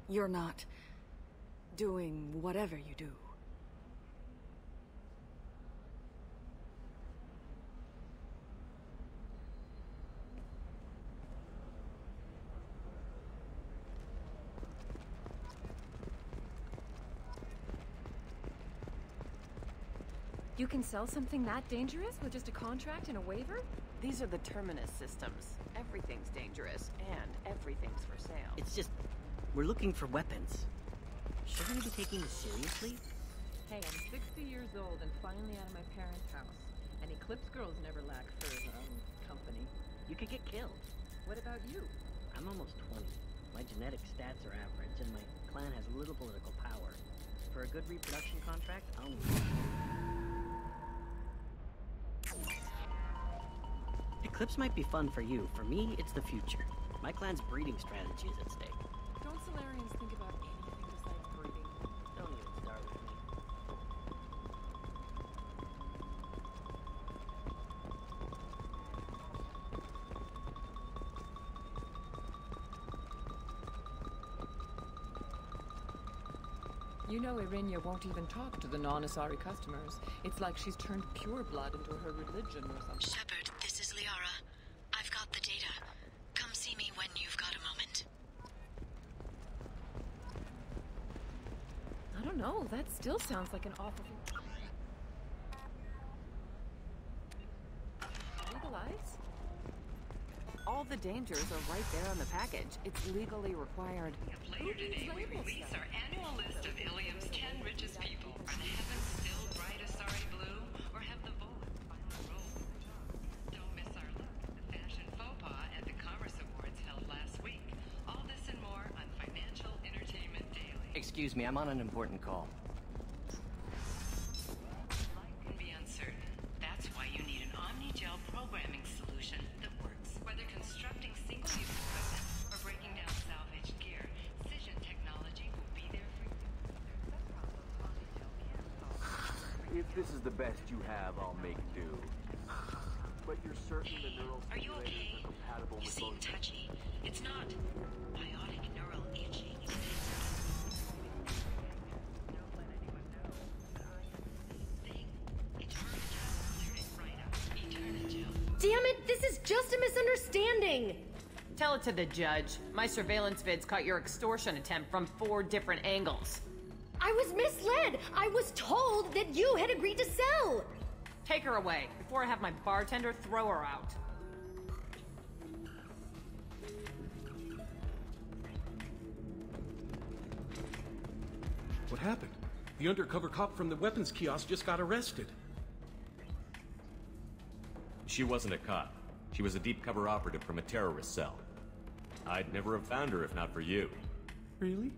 you're not doing whatever you do. You can sell something that dangerous with just a contract and a waiver? These are the Terminus systems. Everything's dangerous, and everything's for sale. It's just... we're looking for weapons. Shouldn't we be taking this seriously? Hey, I'm 60 years old and finally out of my parents' house. And Eclipse girls never lack for, company. You could get killed. What about you? I'm almost 20. My genetic stats are average, and my clan has little political power. For a good reproduction contract, I'll need it. Eclipse might be fun for you. For me, it's the future. My clan's breeding strategy is at stake. Don't Solarians think about anything besides breeding? Don't even start with me. You know Irinya won't even talk to the non-Asari customers. It's like she's turned pure blood into her religion or something. Shepard, this is Liara. I've got the data. Come see me when you've got a moment. I don't know, that still sounds like an awful thing. Legalize? All the dangers are right there on the package. It's legally required. Later today, we release our annual list of Ilium's 10 richest people. Are the heavens still bright Asari blue, or have the bullets finally rolled? Don't miss our look at the fashion faux pas at the Commerce Awards held last week. All this and more on Financial Entertainment Daily. Excuse me, I'm on an important call. Life can be uncertain. That's why you need an Omni-Gel programming solution that works. Whether constructing single-use equipment or breaking down salvaged gear, Cision technology will be there for you. If this is the best you have, I'll make do. But you're certain the neural Are you stimulators okay? are compatible You with seem both? touchy. It's not biotic neural itching. Damn it, this is just a misunderstanding! Tell it to the judge. My surveillance vids caught your extortion attempt from 4 different angles. I was misled! I was told that you had agreed to sell! Take her away, before I have my bartender throw her out. What happened? The undercover cop from the weapons kiosk just got arrested. She wasn't a cop. She was a deep cover operative from a terrorist cell. I'd never have found her if not for you. Really?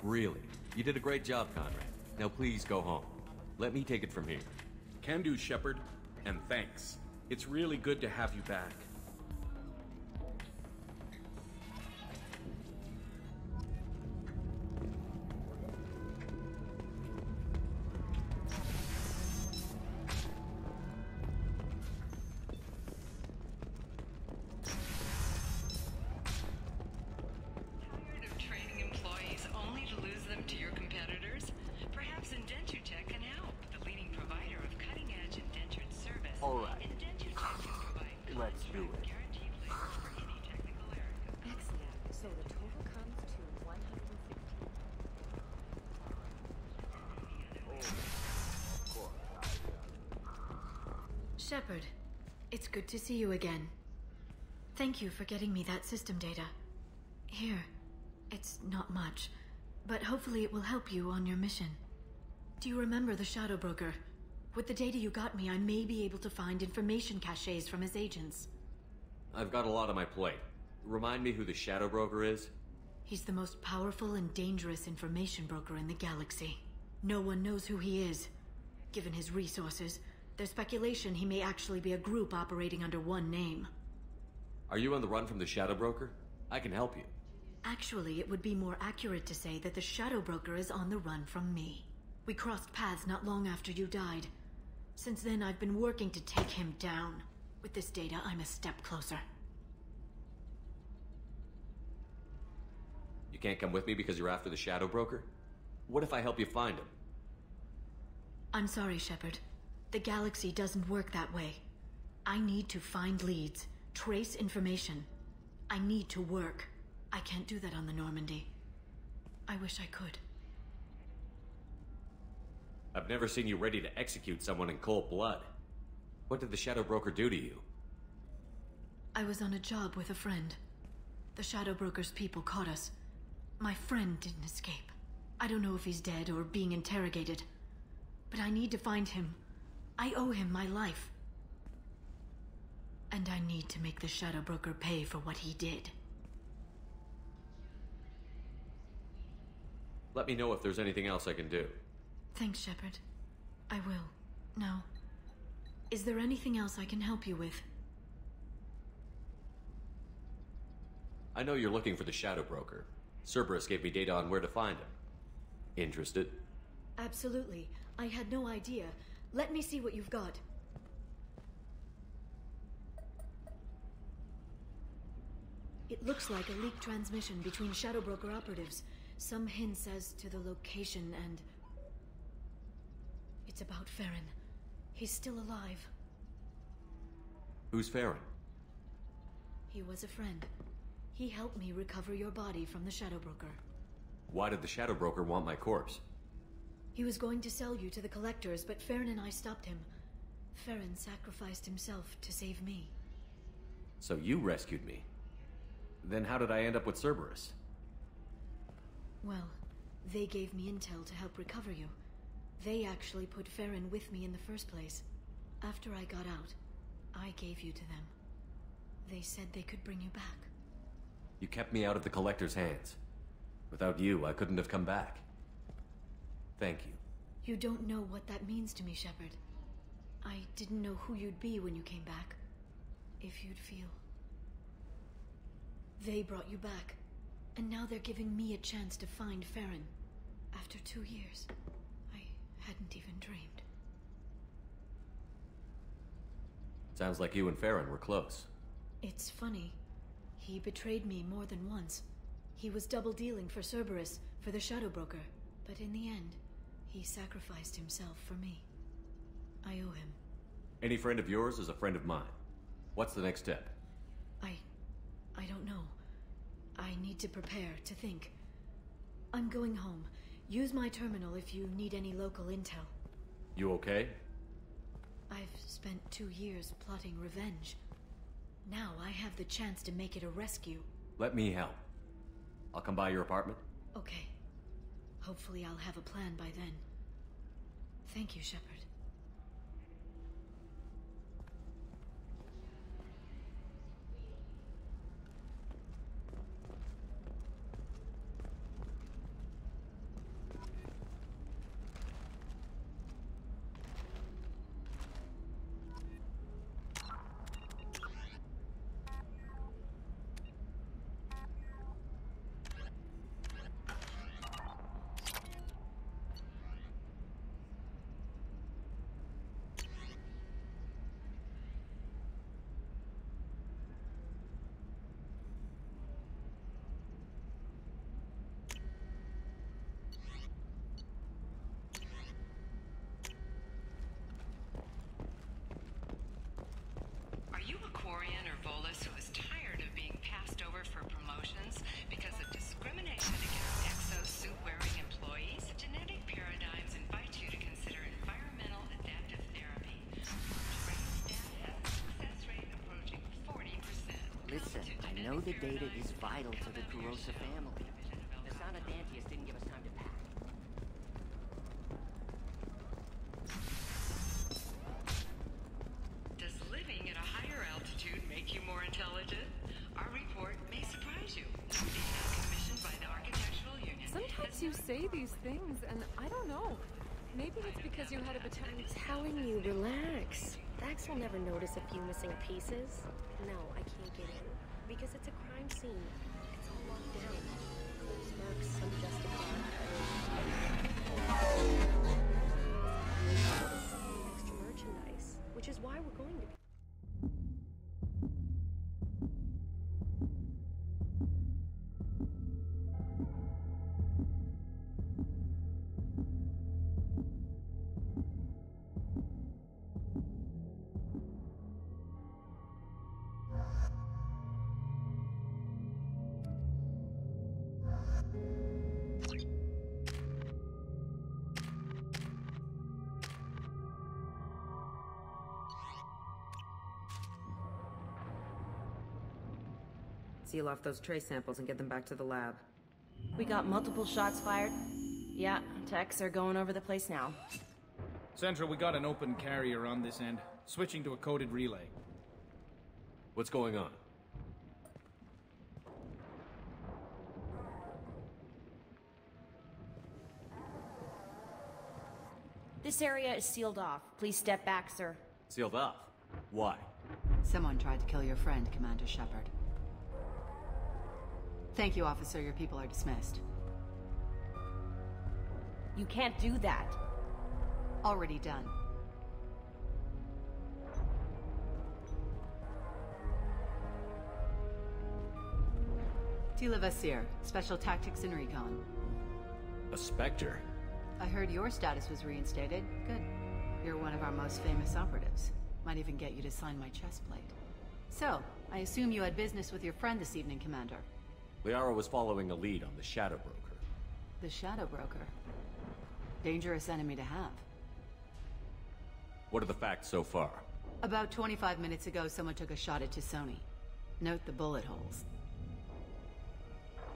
Really. You did a great job, Conrad. Now please go home. Let me take it from here. Can do, Shepard. And thanks. It's really good to have you back. Tired of training employees only to lose them to your competitors? Perhaps Indentutech can help. The leading provider of cutting-edge indentured service. All right. Indentutech can provide Let's do it. guaranteed labor for any technical area. Excellent. So the total comes to 160. Shepard, it's good to see you again. Thank you for getting me that system data. Here, it's not much, but hopefully it will help you on your mission. Do you remember the Shadow Broker? With the data you got me, I may be able to find information caches from his agents. I've got a lot on my plate. Remind me who the Shadow Broker is? He's the most powerful and dangerous information broker in the galaxy. No one knows who he is. Given his resources, there's speculation he may actually be a group operating under one name. Are you on the run from the Shadow Broker? I can help you. Actually, it would be more accurate to say that the Shadow Broker is on the run from me. We crossed paths not long after you died. Since then, I've been working to take him down. With this data, I'm a step closer. You can't come with me because you're after the Shadow Broker? What if I help you find him? I'm sorry, Shepard. The galaxy doesn't work that way. I need to find leads, trace information. I need to work. I can't do that on the Normandy. I wish I could. I've never seen you ready to execute someone in cold blood. What did the Shadow Broker do to you? I was on a job with a friend. The Shadow Broker's people caught us. My friend didn't escape. I don't know if he's dead or being interrogated. But I need to find him. I owe him my life. And I need to make the Shadow Broker pay for what he did. Let me know if there's anything else I can do. Thanks, Shepard. I will. Now, is there anything else I can help you with? I know you're looking for the Shadow Broker. Cerberus gave me data on where to find him. Interested? Absolutely. I had no idea. Let me see what you've got. It looks like a leaked transmission between Shadow Broker operatives. Some hints as to the location and... It's about Farron. He's still alive. Who's Farron? He was a friend. He helped me recover your body from the Shadow Broker. Why did the Shadow Broker want my corpse? He was going to sell you to the Collectors, but Farron and I stopped him. Farron sacrificed himself to save me. So you rescued me. Then how did I end up with Cerberus? Well, they gave me intel to help recover you. They actually put Farron with me in the first place. After I got out, I gave you to them. They said they could bring you back. You kept me out of the Collector's hands. Without you, I couldn't have come back. Thank you. You don't know what that means to me, Shepard. I didn't know who you'd be when you came back. If you'd feel. They brought you back, and now they're giving me a chance to find Farron. After 2 years, I hadn't even dreamed. Sounds like you and Farron were close. It's funny. He betrayed me more than once. He was double-dealing for Cerberus, for the Shadow Broker. But in the end, he sacrificed himself for me. I owe him. Any friend of yours is a friend of mine. What's the next step? I don't know. I need to prepare, to think. I'm going home. Use my terminal if you need any local intel. You okay? I've spent 2 years plotting revenge. Now I have the chance to make it a rescue. Let me help. I'll come by your apartment. Okay. Hopefully I'll have a plan by then. Thank you, Shepard. Listen, I know the data is vital to the Kurosa family. Asana Dantius didn't give us time say these things, and I don't know. Maybe it's because you had a potential. I'm telling you, relax. Dax will never notice a few missing pieces. No, I can't get in. Because it's a crime scene. It's all locked down. Clips, marks, some justified. Extra merchandise. Which is why we're going to be. Seal off those trace samples and get them back to the lab. We got multiple shots fired. Yeah, techs are going over the place now. Central, we got an open carrier on this end. Switching to a coded relay. What's going on? This area is sealed off. Please step back, sir. Sealed off? Why? Someone tried to kill your friend, Commander Shepard. Thank you, officer. Your people are dismissed. You can't do that. Already done. Tila Vasir, Special Tactics and Recon. A Spectre? I heard your status was reinstated. Good. You're one of our most famous operatives. Might even get you to sign my chest plate. So, I assume you had business with your friend this evening, Commander. Liara was following a lead on the Shadow Broker. The Shadow Broker. Dangerous enemy to have. What are the facts so far? About 25 minutes ago, someone took a shot at Tassoni. Note the bullet holes.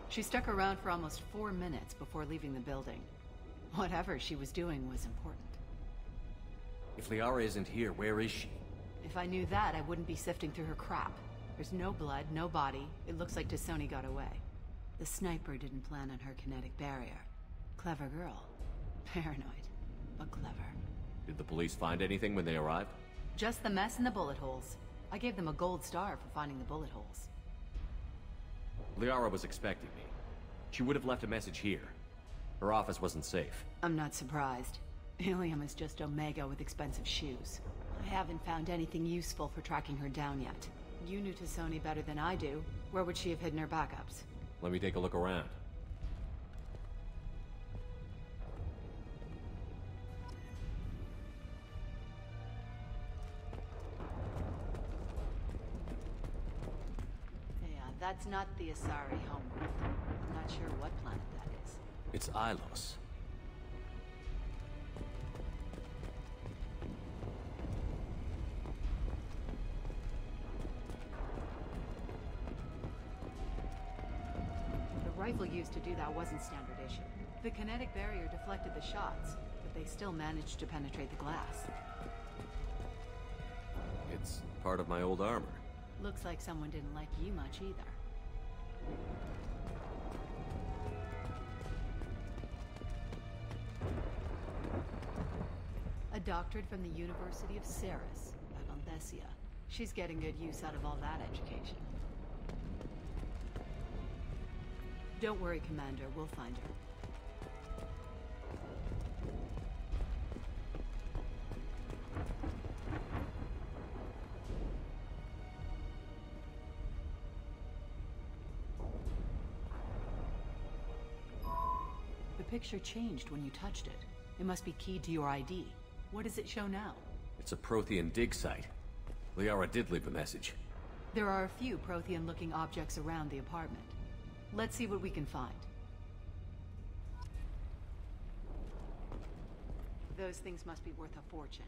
She stuck around for almost 4 minutes before leaving the building. Whatever she was doing was important. If Liara isn't here, where is she? If I knew that, I wouldn't be sifting through her crap. There's no blood, no body. It looks like Tassoni got away. The sniper didn't plan on her kinetic barrier. Clever girl. Paranoid, but clever. Did the police find anything when they arrived? Just the mess and the bullet holes. I gave them a gold star for finding the bullet holes. Liara was expecting me. She would have left a message here. Her office wasn't safe. I'm not surprised. Ilium is just Omega with expensive shoes. I haven't found anything useful for tracking her down yet. You knew Tassoni better than I do. Where would she have hidden her backups? Let me take a look around. Yeah, that's not the Asari homeworld. I'm not sure what planet that is. It's Ilos. The rifle used to do that wasn't standard issue. The kinetic barrier deflected the shots, but they still managed to penetrate the glass. It's part of my old armor. Looks like someone didn't like you much either. A doctorate from the University of Ceres, at Althesia. She's getting good use out of all that education. Don't worry, Commander. We'll find her. The picture changed when you touched it. It must be keyed to your ID. What does it show now? It's a Prothean dig site. Liara did leave a message. There are a few Prothean-looking objects around the apartment. Let's see what we can find. Those things must be worth a fortune.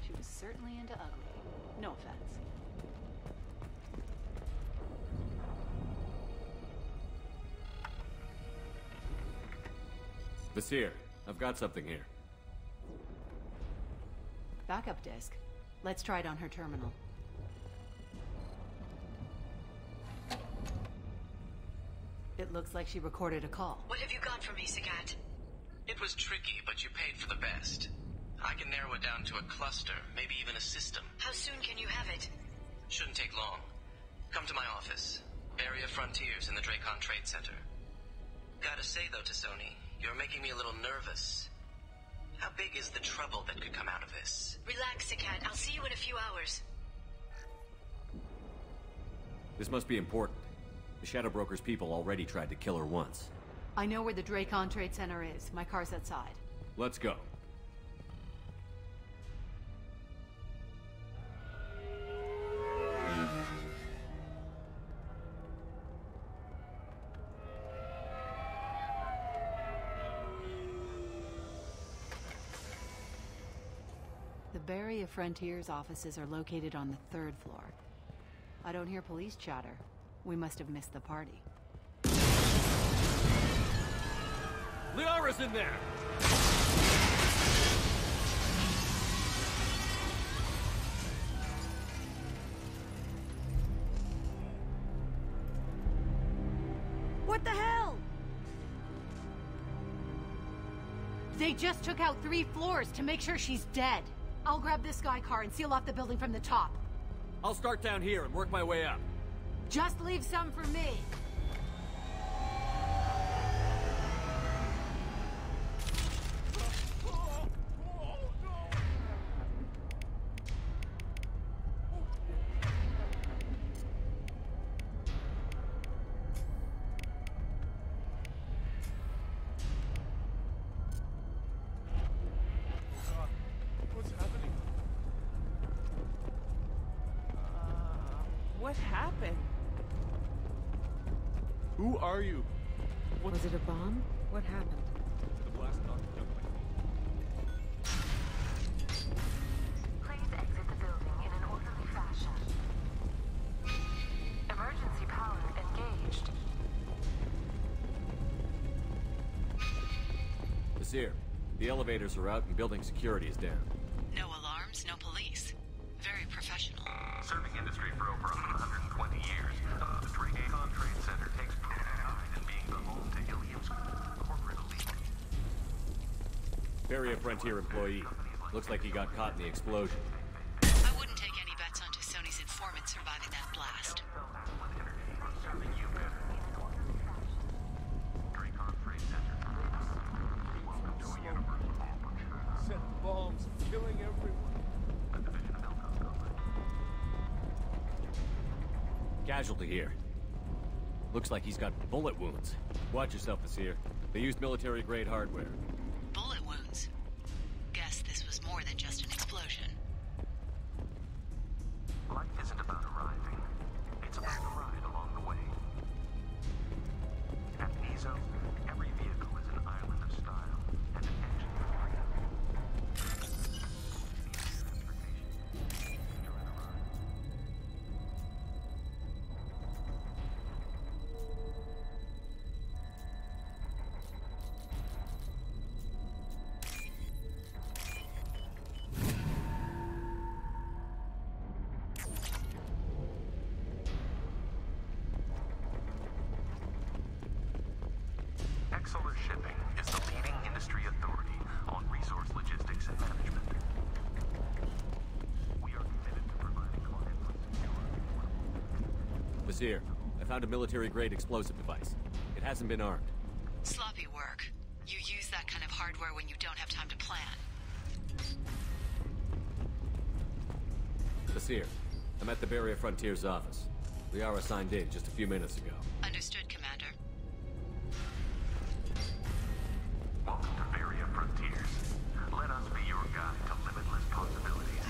She was certainly into ugly. No offense. Vasir, I've got something here. Backup disk. Let's try it on her terminal. It looks like she recorded a call. What have you got for me, Sagat? It was tricky, but you paid for the best. I can narrow it down to a cluster, maybe even a system. How soon can you have it? Shouldn't take long. Come to my office. Area Frontiers in the Dracon Trade Center. Gotta say though, Tassoni, you're making me a little nervous. How big is the trouble that could come out of this? Relax, Sagat. I'll see you in a few hours. This must be important. The Shadow Broker's people already tried to kill her once. I know where the Dracon Trade Center is. My car's outside. Let's go. The Barrier Frontiers offices are located on the 3rd floor. I don't hear police chatter. We must have missed the party. Liara's in there! What the hell? They just took out 3 floors to make sure she's dead. I'll grab this Sky car and seal off the building from the top. I'll start down here and work my way up. Just leave some for me. What's happening? What happened? Who are you? Was it a bomb? What happened? The blast knocked the jump. Please exit the building in an orderly fashion. Emergency power engaged. Nasir, the elevators are out and building security is down. No alarms, no police. Very professional. Serving industry for over 120 years, the Dracon Trade Center takes pride in being the home to Ilium's corporate elite. Barrier Frontier employee. Looks like he got caught in the explosion. I wouldn't take any bets on Tassoni's informant surviving that blast. Serving you better. Dracon Trade Center. Welcome to a universal ambush. Set bombs, killing everyone. A division of Elcon Company. Casualty here. Looks like he's got bullet wounds. Watch yourself, Nasir. They used military-grade hardware. Bullet wounds. Guess this was more than just an explosion. Life isn't about arriving. It's about the ride along the way. At Nizo, every vehicle is an island of style and an engine of freedom. Enjoy the ride. Exolar Shipping is the leading industry authority on resource logistics and management. We are committed to providing clients with secure, affordable. Nasir, I found a military-grade explosive device. It hasn't been armed. Sloppy work. You use that kind of hardware when you don't have time to plan. Nasir, I'm at the Barrier Frontiers office. Liara signed in just a few minutes ago. Understood, Commander. Welcome to Barrier Frontiers. Let us be your guide to limitless possibilities.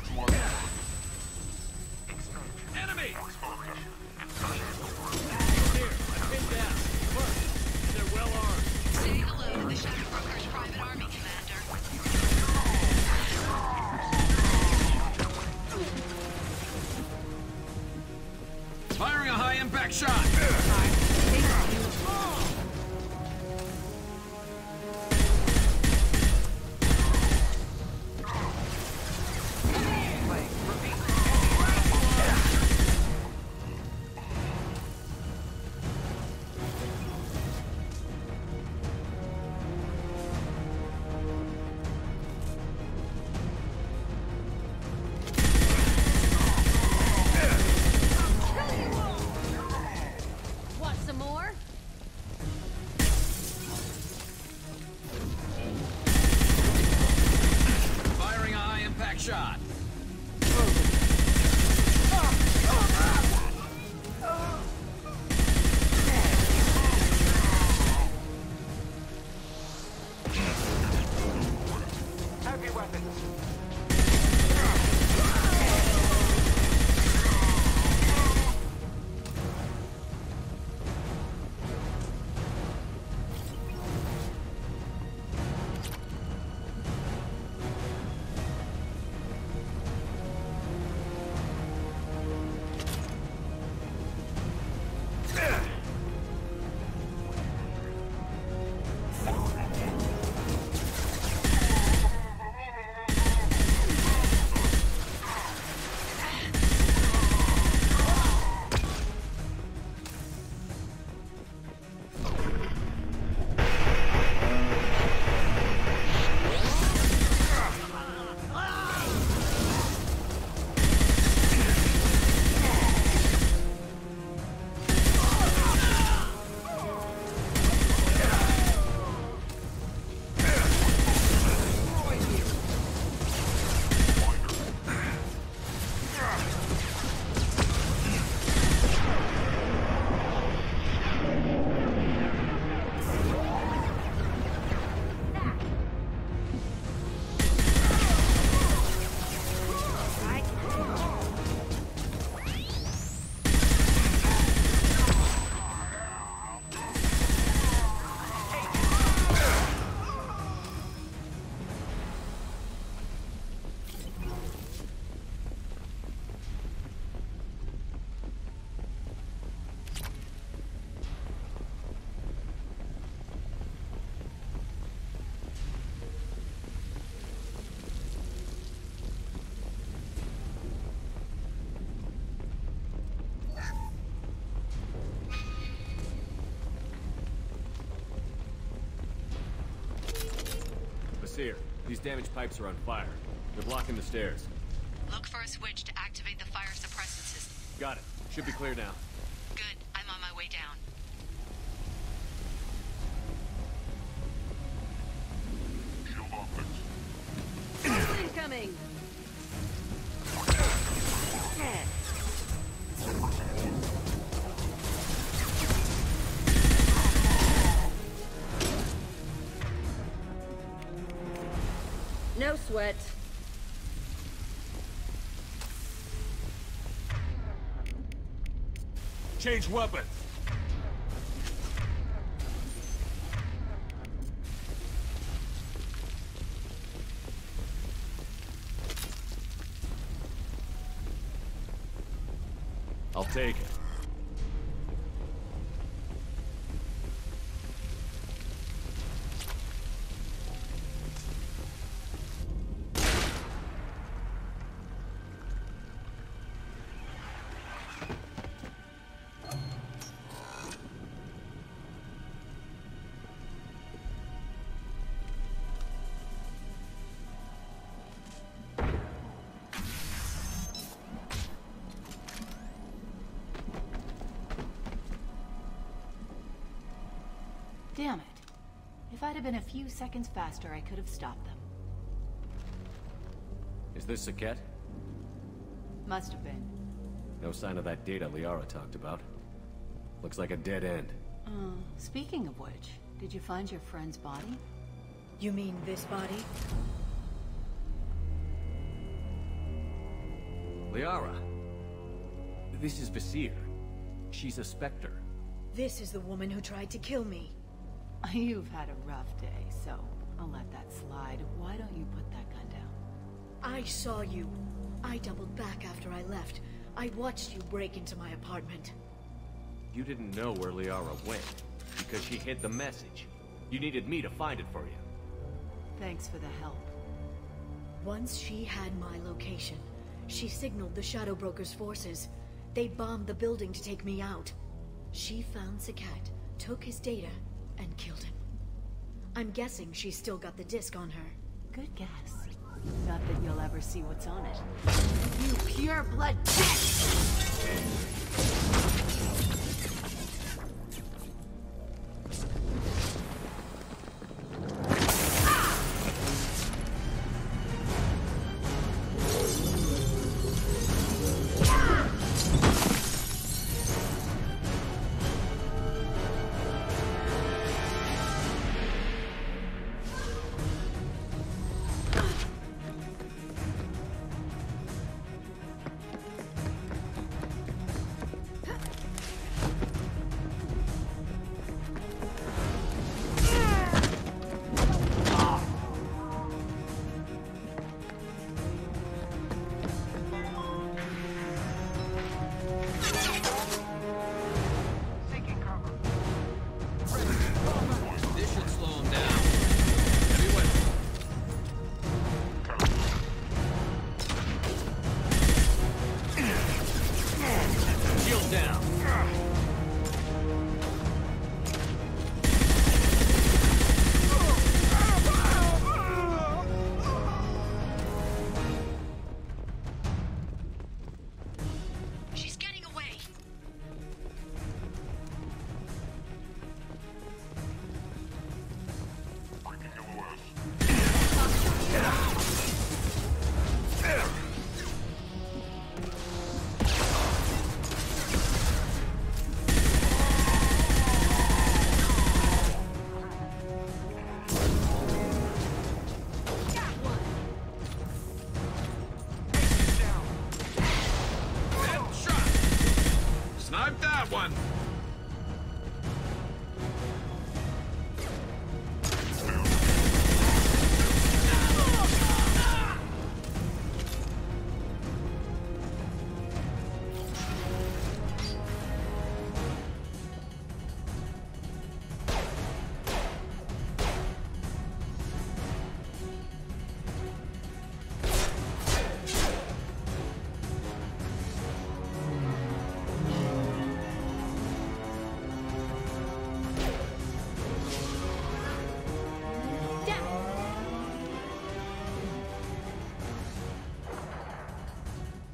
Expansion. Enemy! Exploration. And financial growth. Here, I'm pinned down. First, they're well armed. Say hello to the Shadow Broker's private army, Commander. Firing a high-impact shot! shot. Heavy weapons. Here. These damaged pipes are on fire. They're blocking the stairs. Look for a switch to activate the fire suppressant system. Got it. Should be clear now. Good. I'm on my way down. Incoming! No sweat. Change weapons. I'll take it. Damn it. If I'd have been a few seconds faster, I could have stopped them. Is this Saket? Must have been. No sign of that data Liara talked about. Looks like a dead end. Speaking of which, did you find your friend's body? You mean this body? Liara. This is Visir. She's a Spectre. This is the woman who tried to kill me. You've had a rough day, so I'll let that slide. Why don't you put that gun down? I saw you. I doubled back after I left. I watched you break into my apartment. You didn't know where Liara went, because she hid the message. You needed me to find it for you. Thanks for the help. Once she had my location, she signaled the Shadow Broker's forces. They bombed the building to take me out. She found Saket, took his data, and killed him. I'm guessing she's still got the disc on her. Good guess. Not that you'll ever see what's on it. You pure blood bitch!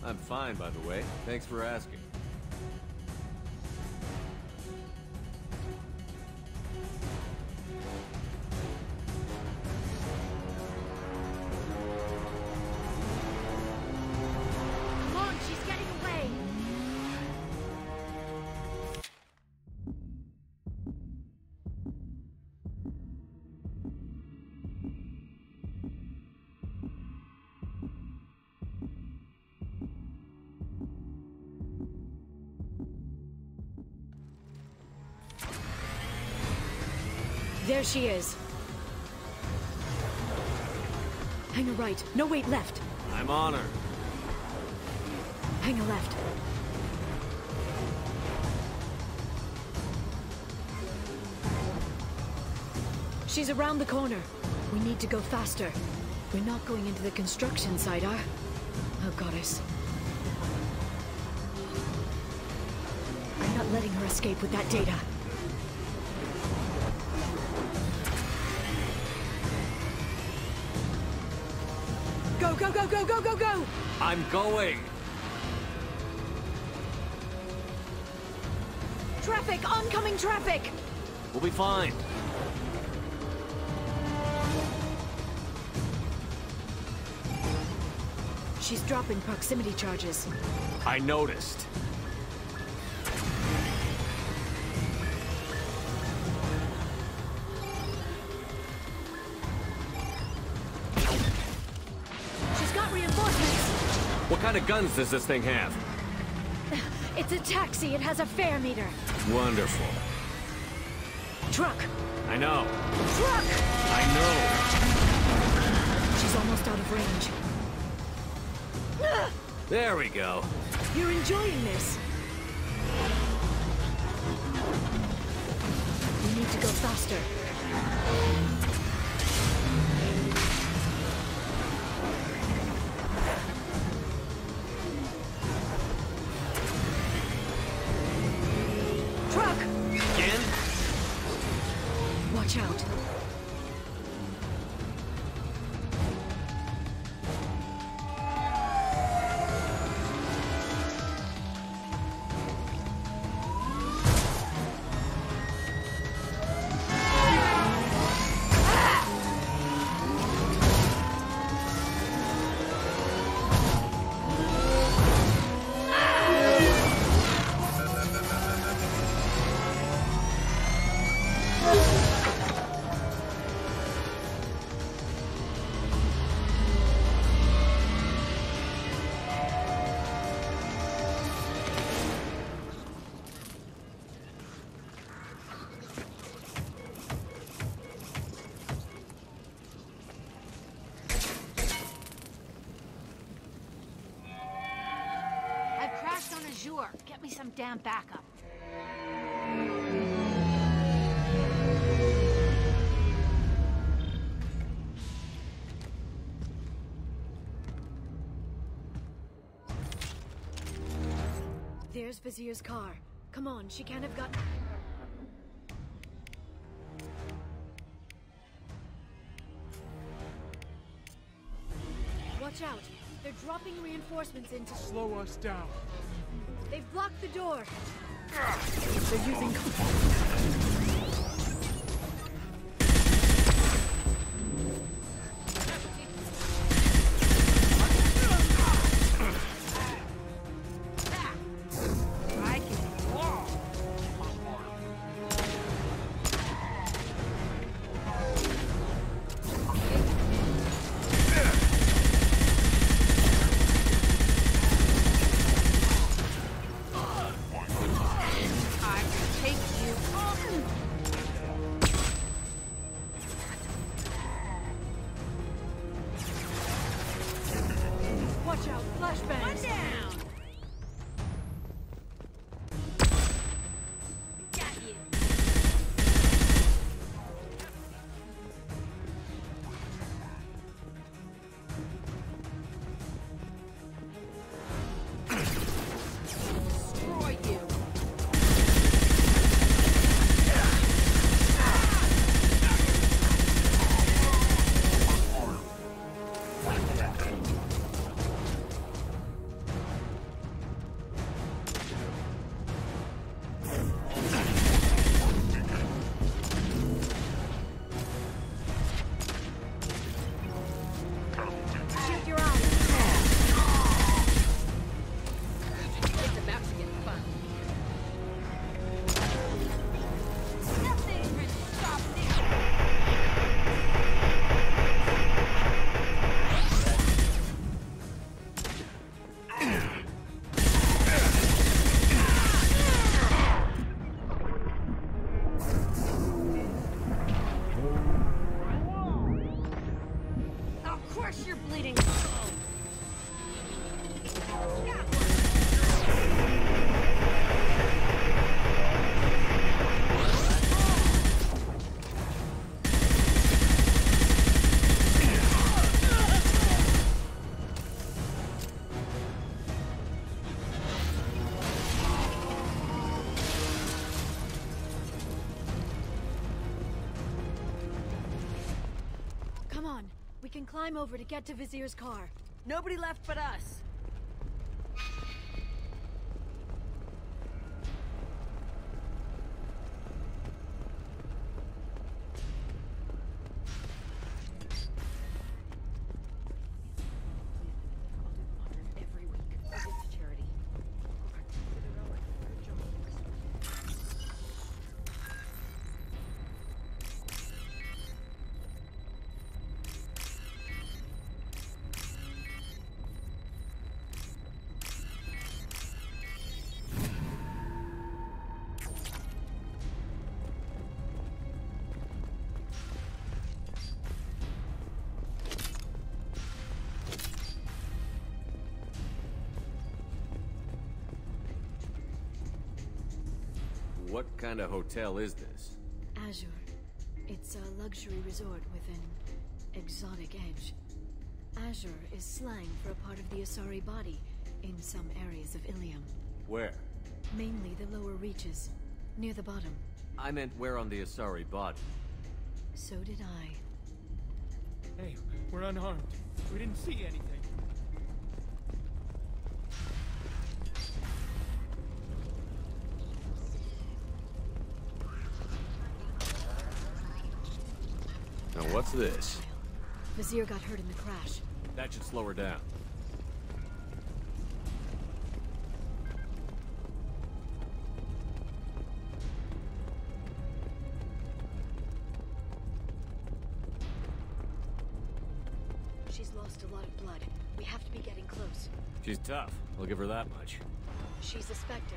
I'm fine, by the way. Thanks for asking. Come on, she's getting away! There she is. Hang a right. No, wait, left. I'm on her. Hang a left. She's around the corner. We need to go faster. We're not going into the construction site, Oh, goddess. I'm not letting her escape with that data. Go, go, go, go, go, go, go! I'm going! Traffic! Oncoming traffic! We'll be fine. She's dropping proximity charges. I noticed. She's got reinforcements! What kind of guns does this thing have? It's a taxi. It has a fare meter. Wonderful. Truck! I know. Truck! I know. She's almost out of range. There we go. You're enjoying this. We need to go faster. Truck! Again? Watch out. Get me some damn backup. There's Vizier's car. Come on, she can't have got... Watch out! They're dropping reinforcements into... Slow us down. They've blocked the door. They're using... Watch out, flashbangs! One down! Got you! Destroy you! course you're bleeding. Come on, we can climb over to get to Vizier's car. Nobody left but us. What kind of hotel is this? Azure. It's a luxury resort with an exotic edge. Azure is slang for a part of the Asari body in some areas of Ilium. Where? Mainly the lower reaches, near the bottom. I meant where on the Asari body. So did I. Hey, we're unharmed. We didn't see anything. Now what's this? Vizier got hurt in the crash. That should slow her down. She's lost a lot of blood. We have to be getting close. She's tough. I'll give her that much. She's a Spectre.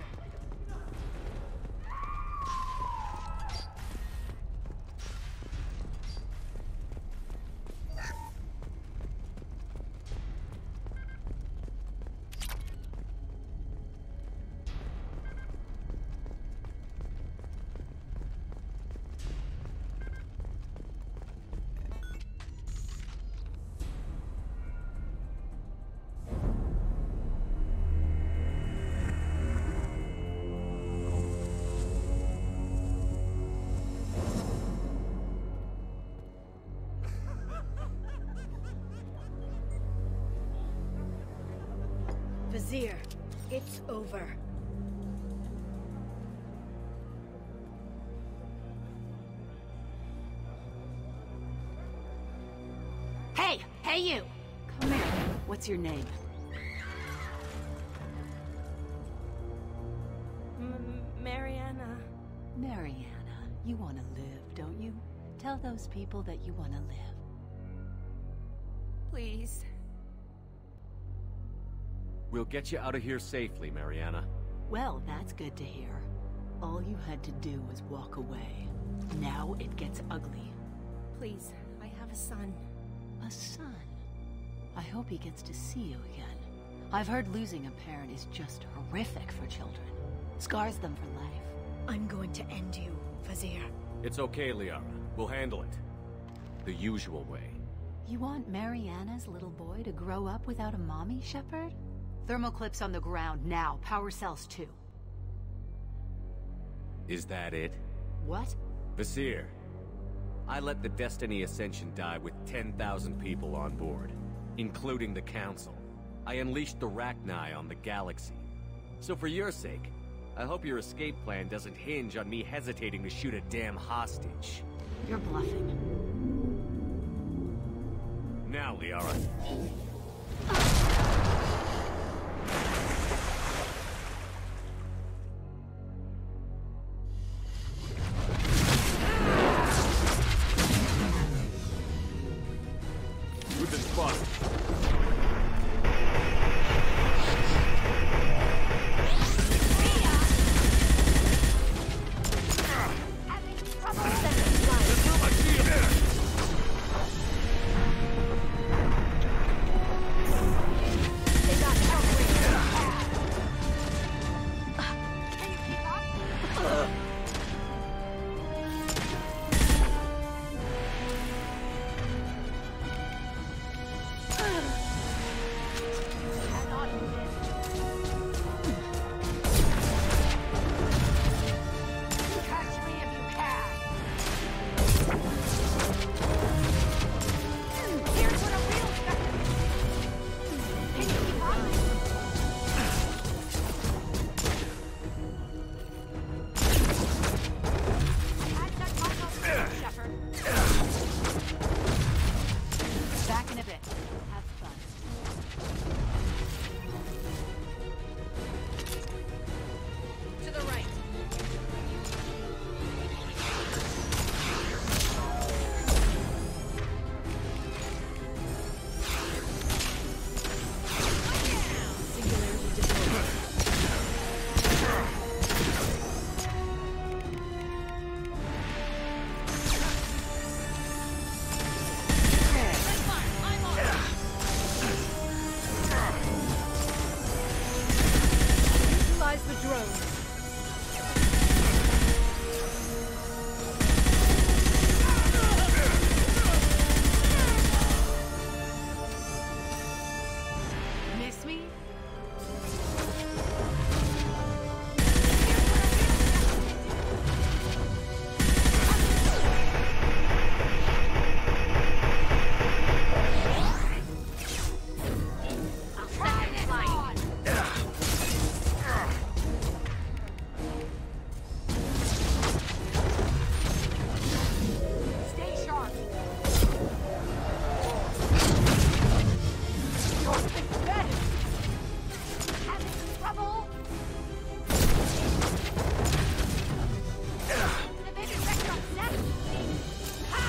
Vizier, it's over. Hey! Hey, you! Come here. What's your name? Mariana. Mariana. You want to live, don't you? Tell those people that you want to live. Please. We'll get you out of here safely, Mariana. Well, that's good to hear. All you had to do was walk away. Now it gets ugly. Please, I have a son. A son? I hope he gets to see you again. I've heard losing a parent is just horrific for children. Scars them for life. I'm going to end you, Vizier. It's okay, Liara. We'll handle it. The usual way. You want Mariana's little boy to grow up without a mommy, Shepard? Thermoclips on the ground now. Power cells too. Is that it? What? Vizier. I let the Destiny Ascension die with 10,000 people on board, including the Council. I unleashed the Rachni on the galaxy. So for your sake, I hope your escape plan doesn't hinge on me hesitating to shoot a damn hostage. You're bluffing. Now, Liara. We've been spotted. Miss me? Stay sharp. Having trouble? The baby vector upset? Ha!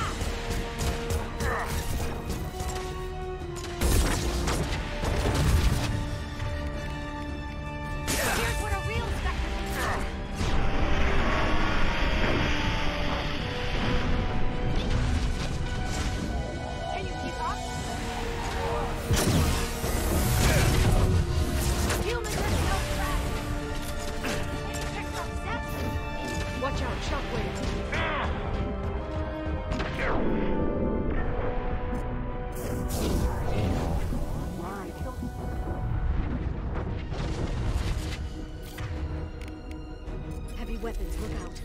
Here's what a real spectre can do. Can you keep up? Humans are so fast. Baby vector upset? Watch out, shockwave. Heavy weapons, look out.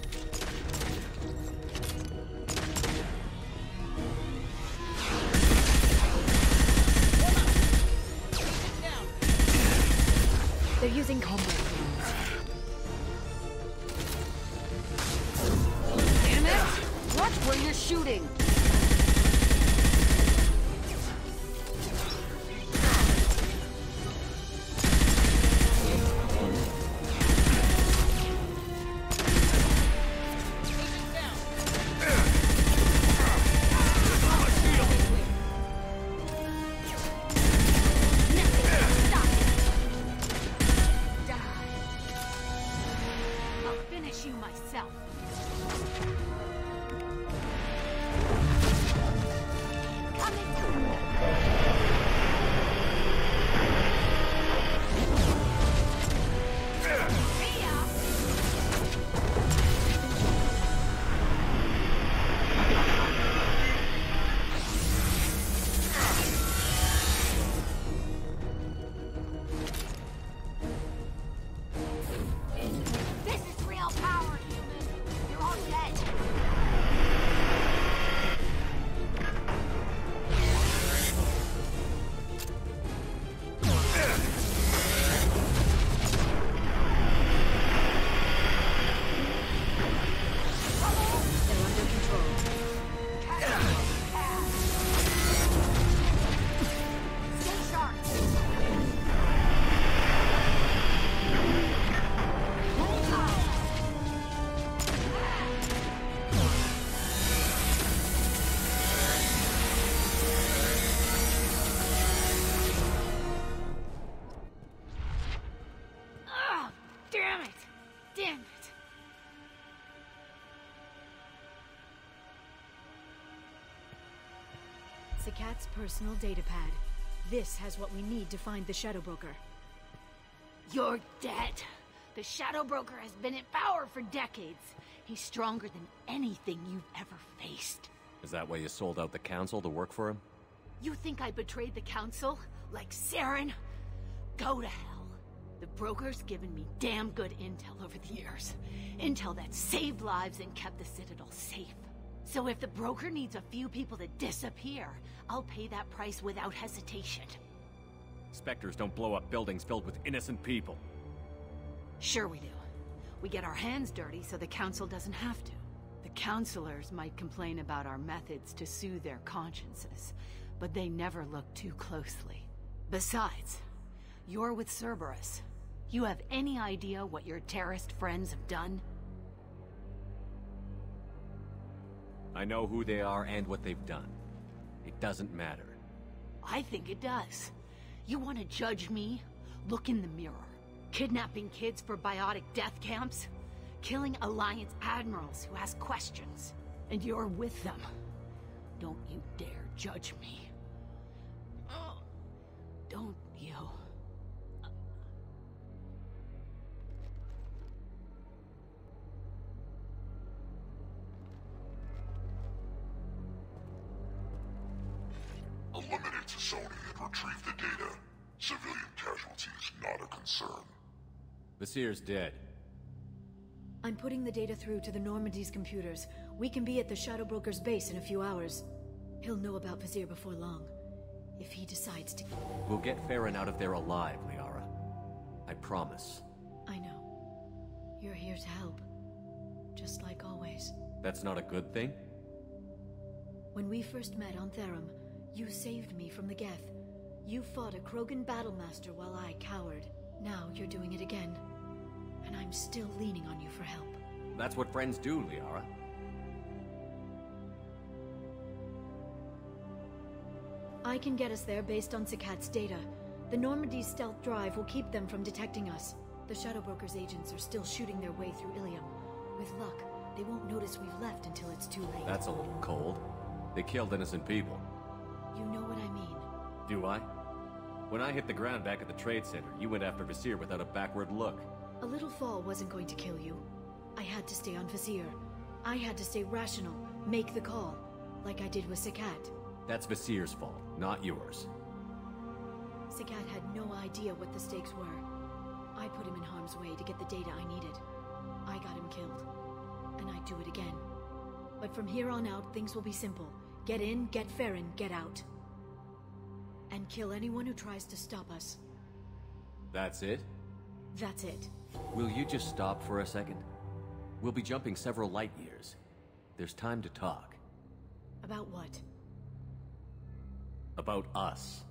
They're using combat drones. Damn it! Watch where you're shooting. I'll finish you myself. This is real power, human. You're all dead. They're under control. Stay sharp. Ugh, damn it! Damn it! Sakat's personal data pad. This has what we need to find the Shadow Broker. You're dead. The Shadow Broker has been in power for decades. He's stronger than anything you've ever faced. Is that why you sold out the council to work for him? You think I betrayed the Council? Like Saren? Go to hell. The Broker's given me damn good intel over the years. Intel that saved lives and kept the Citadel safe. So if the Broker needs a few people to disappear, I'll pay that price without hesitation. Spectres don't blow up buildings filled with innocent people. Sure we do. We get our hands dirty so the Council doesn't have to. The Councilors might complain about our methods to soothe their consciences, but they never look too closely. Besides, you're with Cerberus. You have any idea what your terrorist friends have done? I know who they are and what they've done. It doesn't matter. I think it does. You want to judge me? Look in the mirror. Kidnapping kids for biotic death camps? Killing Alliance admirals who ask questions. And you're with them. Don't you dare judge me. Don't you? to Sony and retrieve the data. Civilian casualties not a concern. Vasir's dead. I'm putting the data through to the Normandy's computers. We can be at the Shadow Broker's base in a few hours. He'll know about Vasir before long. If he decides to... We'll get Farron out of there alive, Liara. I promise. I know. You're here to help. Just like always. That's not a good thing? When we first met on Therum, you saved me from the Geth. You fought a Krogan battlemaster while I cowered. Now you're doing it again. And I'm still leaning on you for help. That's what friends do, Liara. I can get us there based on Sakat's data. The Normandy's stealth drive will keep them from detecting us. The Shadow Broker's agents are still shooting their way through Ilium. With luck, they won't notice we've left until it's too late. That's a little cold. They killed innocent people. You know what I mean. Do I? When I hit the ground back at the trade center, you went after Vasir without a backward look. A little fall wasn't going to kill you. I had to stay on Vasir. I had to stay rational, make the call, like I did with Sakat. That's Vasir's fault, not yours. Sakat had no idea what the stakes were. I put him in harm's way to get the data I needed. I got him killed. And I'd do it again. But from here on out, things will be simple. Get in, get Farron, get out. And kill anyone who tries to stop us. That's it? That's it. Will you just stop for a second? We'll be jumping several light years. There's time to talk. About what? About us.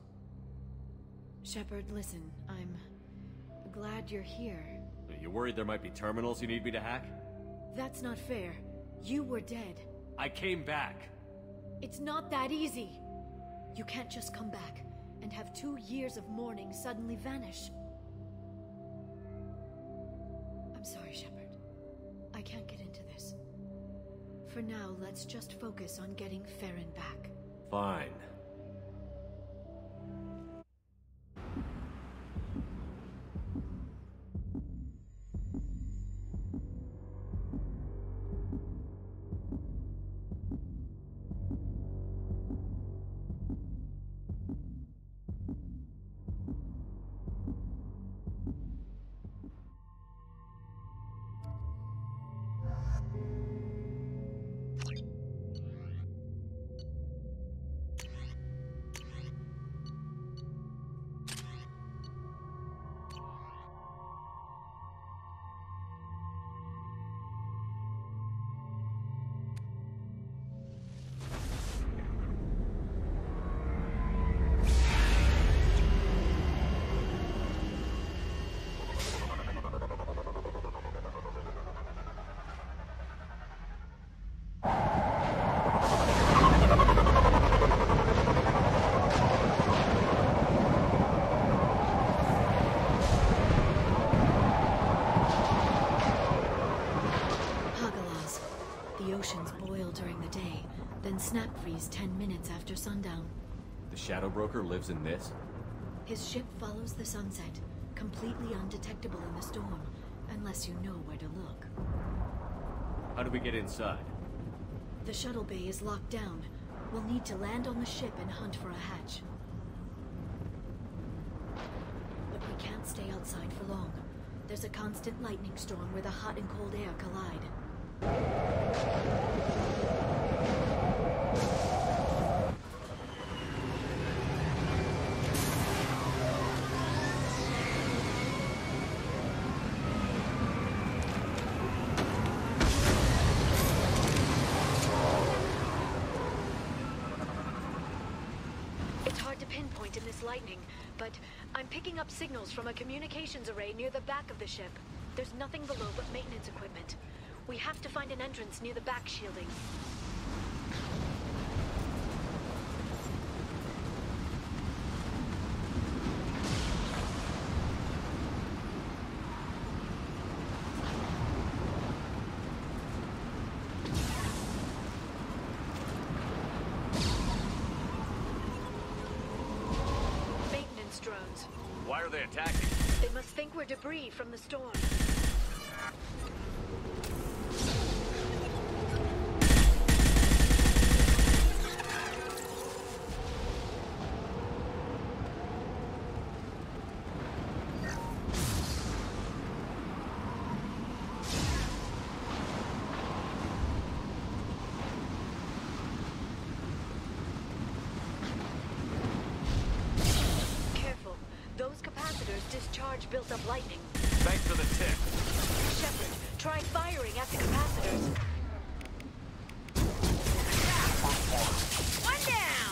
Shepard, listen, I'm glad you're here. Are you worried there might be terminals you need me to hack? That's not fair. You were dead. I came back. It's not that easy. You can't just come back and have 2 years of mourning suddenly vanish. I'm sorry, Shepard. I can't get into this. For now, let's just focus on getting Farron back. Fine. Snap freeze 10 minutes after sundown. The Shadow Broker lives in this? His ship follows the sunset, completely undetectable in the storm, unless you know where to look. How do we get inside? The shuttle bay is locked down. We'll need to land on the ship and hunt for a hatch. But we can't stay outside for long. There's a constant lightning storm where the hot and cold air collide. Lightning, but I'm picking up signals from a communications array near the back of the ship. There's nothing below but maintenance equipment. We have to find an entrance near the back shielding. Why are they attacking? They must think we're debris from the storm. discharge built up lightning. Thanks for the tip. Shepard, try firing at the capacitors. One down!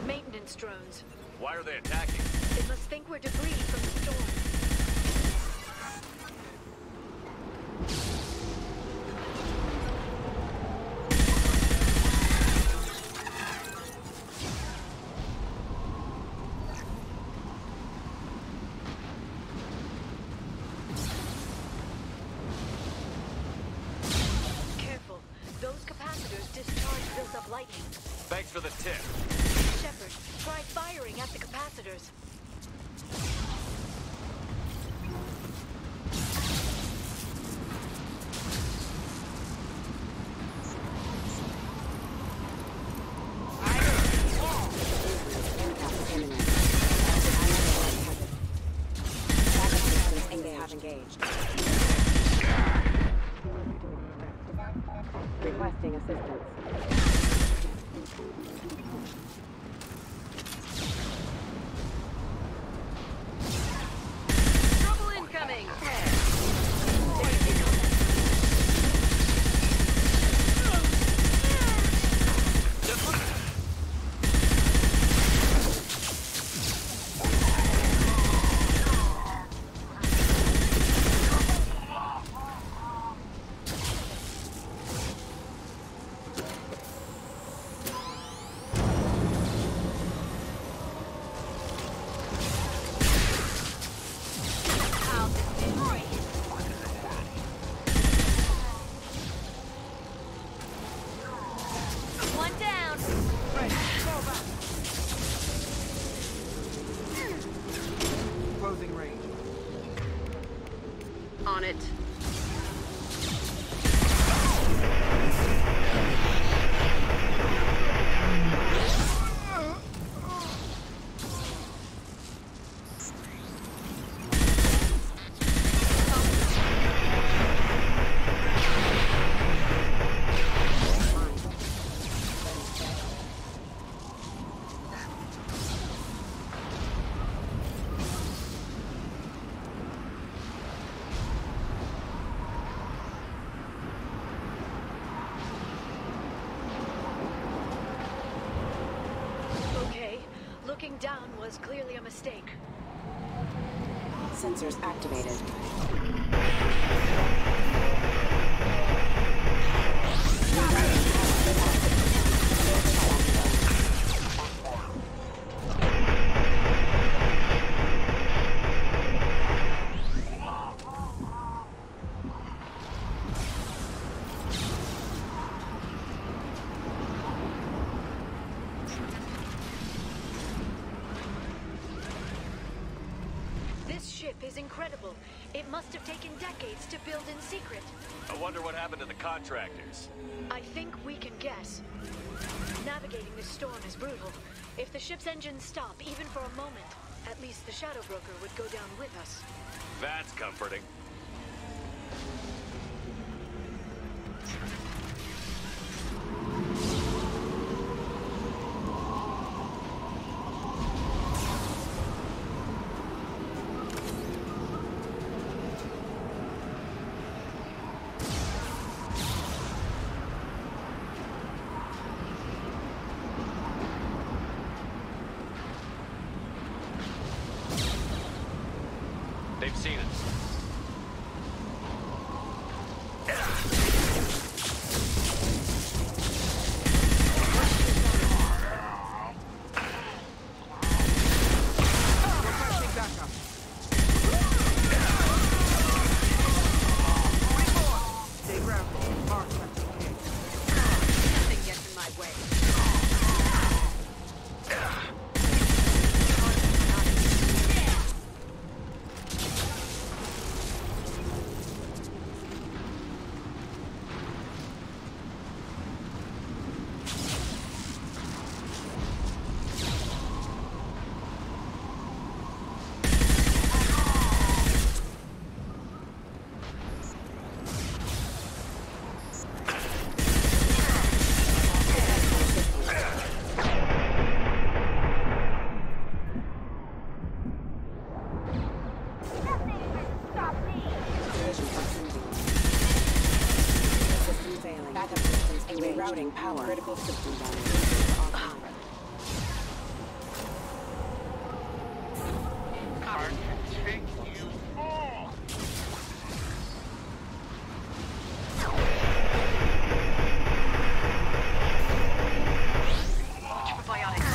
Maintenance drones. Why are they attacking? They must think we're debris from the storm. Careful. Those capacitors discharge built up lightning. Thanks for the tip. Shepard, try firing at the capacitors. They have engaged. Requesting assistance. Trouble incoming! One down! Closing range. On it. Okay, looking down was clearly a mistake. Sensors activated. This ship is incredible. It must have taken decades to build in secret. I wonder what happened to the contractors. I think we can guess. Navigating this storm is brutal. If the ship's engines stop, even for a moment, at least the Shadow Broker would go down with us. That's comforting. They've seen us. Nothing gets in my way. Rerouting power. Critical system damage. I can take you all! Watch for bionics.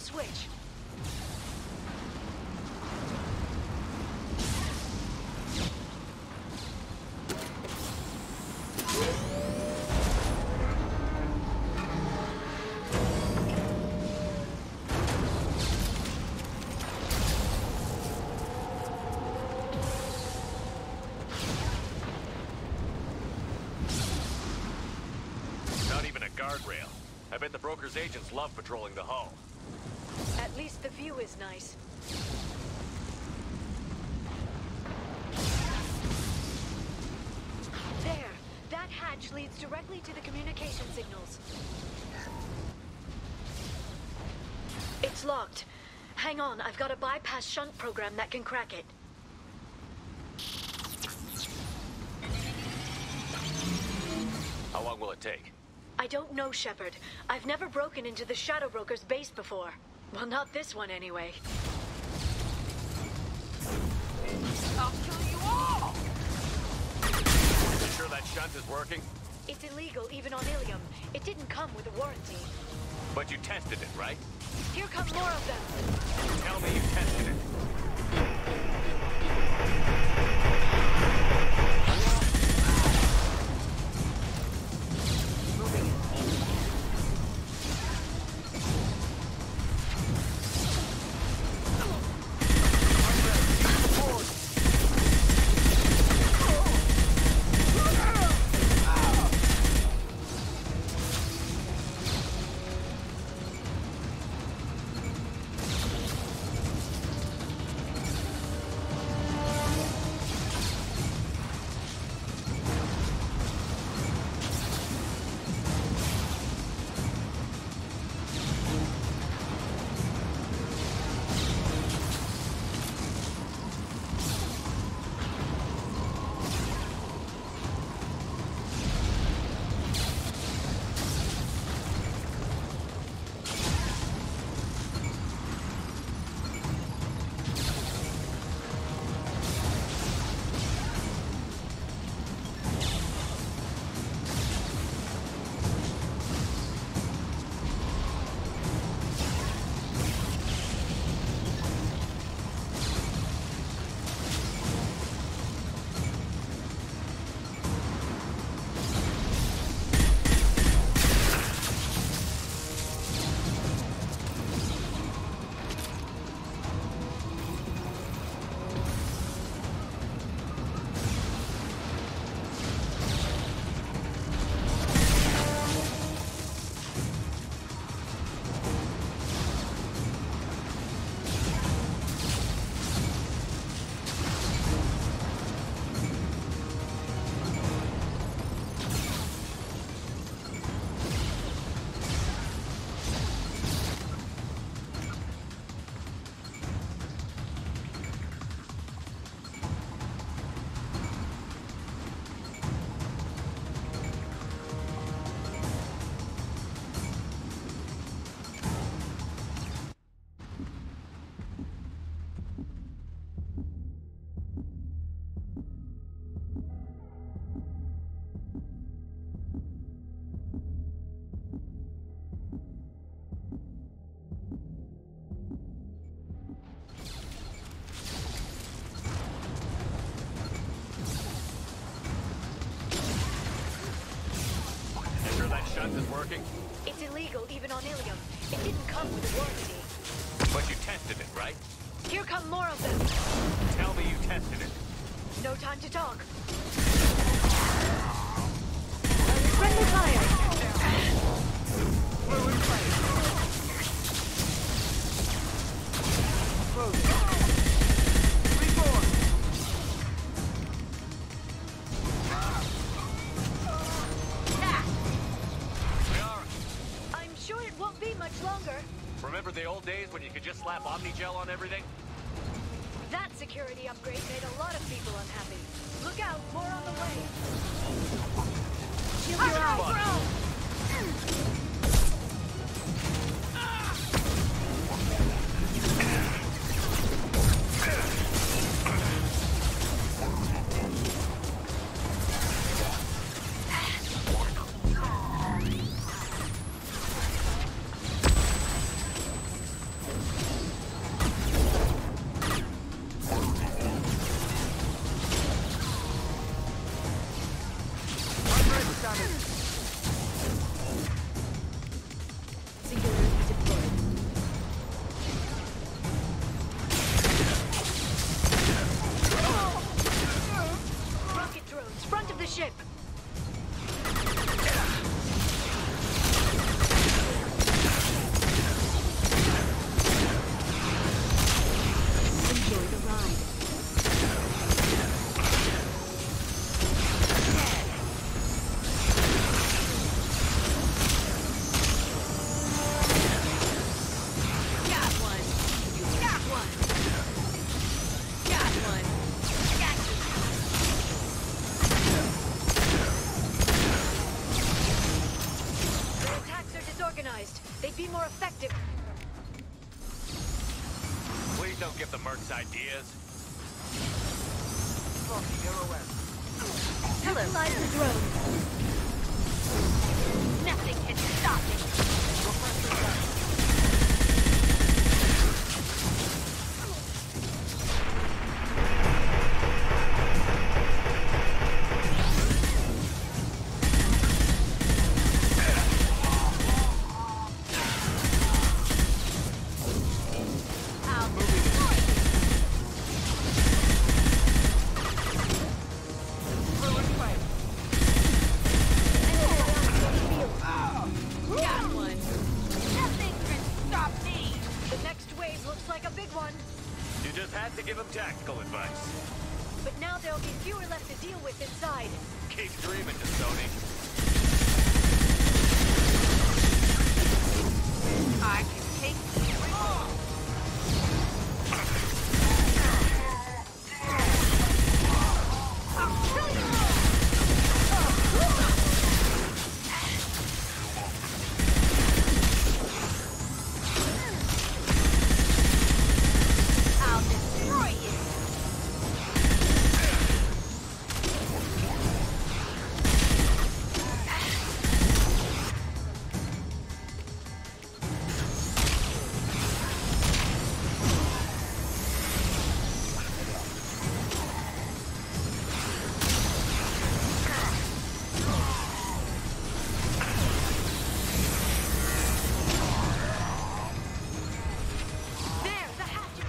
switch. Not even a guardrail. I bet the broker's agents love patrolling the hull. At least the view is nice. There! That hatch leads directly to the communication signals. It's locked. Hang on, I've got a bypass shunt program that can crack it. How long will it take? I don't know, Shepard. I've never broken into the Shadow Broker's base before. Well, not this one anyway. I'll kill you all! You sure that shunt is working? It's illegal even on Ilium. It didn't come with a warranty. But you tested it, right? Here come more of them. Tell me you tested it. Shunt is working? It's illegal even on Ilium. It didn't come with a warranty. But you tested it, right? Here come more of them. Tell me you tested it. No time to talk. Friendly fire! We're in place. Reborn. I'm sure it won't be much longer. Remember the old days when you could just slap Omnigel on everything? That security upgrade made a lot of people unhappy. Look out, more on the way. Shield your eyes. ship. Enjoy the ride. Got one. Got one. Got one. Got you. Their attacks are disorganized. They'd be more effective. Please don't give the mercs ideas. Hello. Utilize the drone. Nothing can stop me. Got one. Nothing can stop me. The next wave looks like a big one. You just had to give him tactical advice. But now there'll be fewer left to deal with inside. Keep dreaming, Sony. I can take you. I'll destroy you. There, the hatch.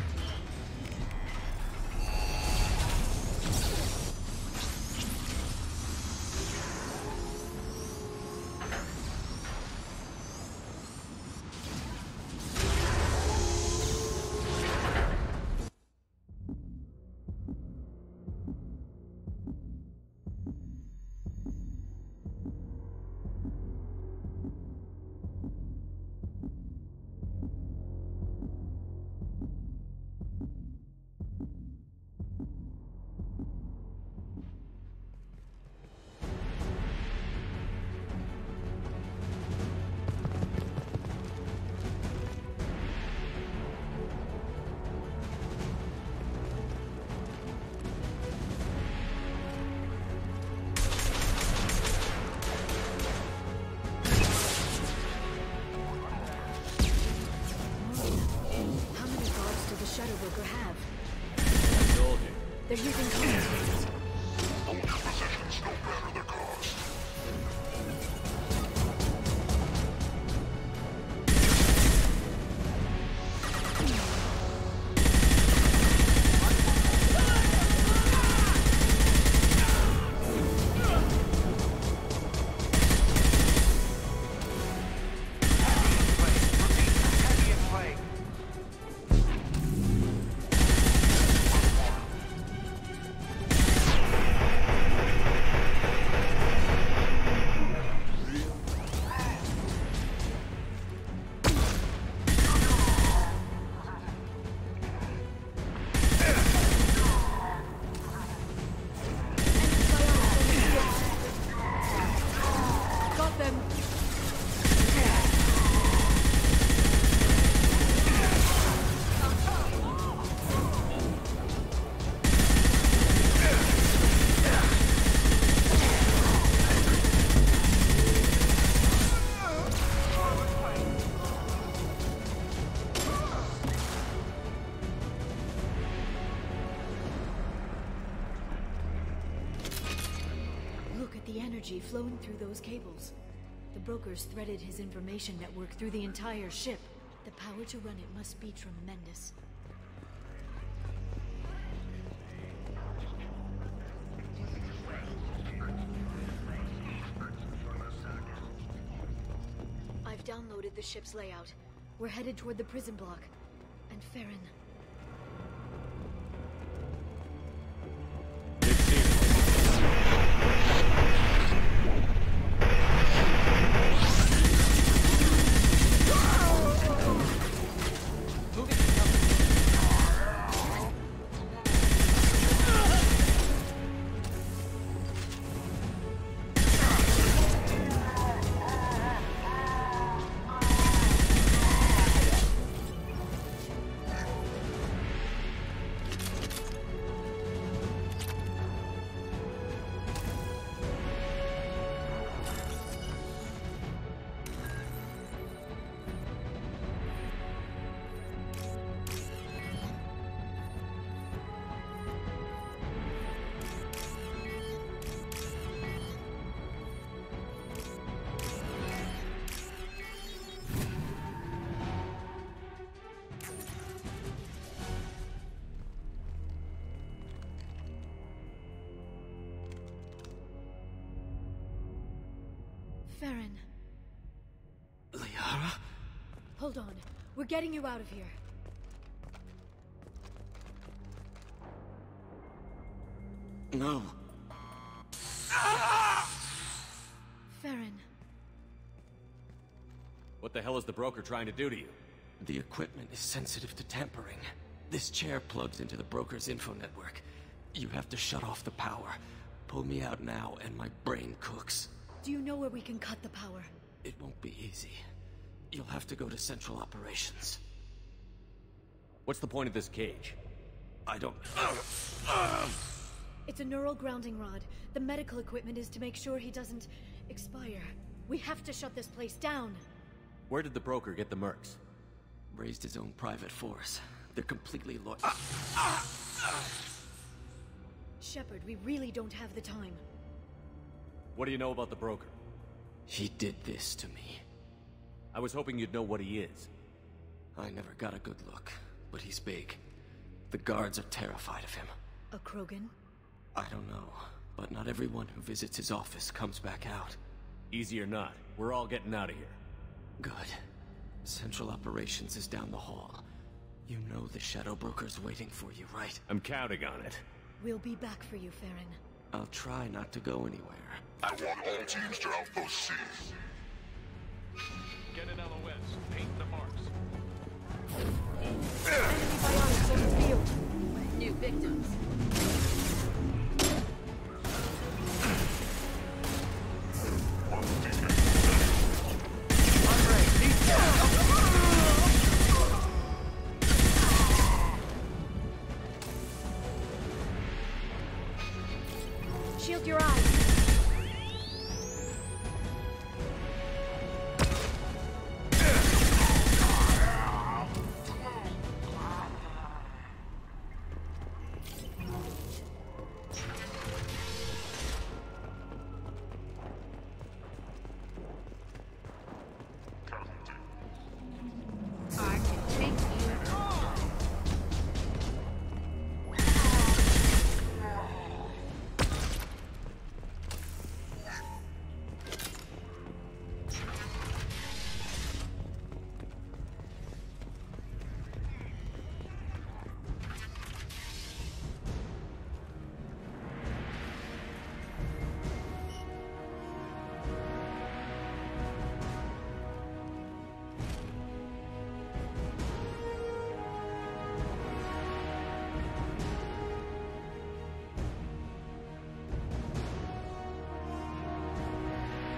How many guards do the Shadow Broker have? I told you. They're using communicators. Hold your positions no matter the cost. Got them. Look at the energy flowing through those cables. The brokers threaded his information network through the entire ship. The power to run it must be tremendous. downloaded the ship's layout. We're headed toward the prison block. And Farron... Farron. Liara? Hold on. We're getting you out of here. No. Farron. What the hell is the broker trying to do to you? The equipment is sensitive to tampering. This chair plugs into the broker's info network. You have to shut off the power. Pull me out now and my brain cooks. Do you know where we can cut the power? It won't be easy. You'll have to go to Central Operations. What's the point of this cage? I don't... It's a neural grounding rod. The medical equipment is to make sure he doesn't expire. We have to shut this place down. Where did the broker get the mercs? Raised his own private force. They're completely loyal. Shepard, we really don't have the time. What do you know about the broker? He did this to me. I was hoping you'd know what he is. I never got a good look, but he's big. The guards are terrified of him. A Krogan? I don't know, but not everyone who visits his office comes back out. Easy or not, we're all getting out of here. Good. Central Operations is down the hall. You know the Shadow Broker's waiting for you, right? I'm counting on it. We'll be back for you, Farron. I'll try not to go anywhere. I want all teams to Outpost C. Get an LOS. Paint the marks. Enemy bionics on the field. New victims. Shield your eyes.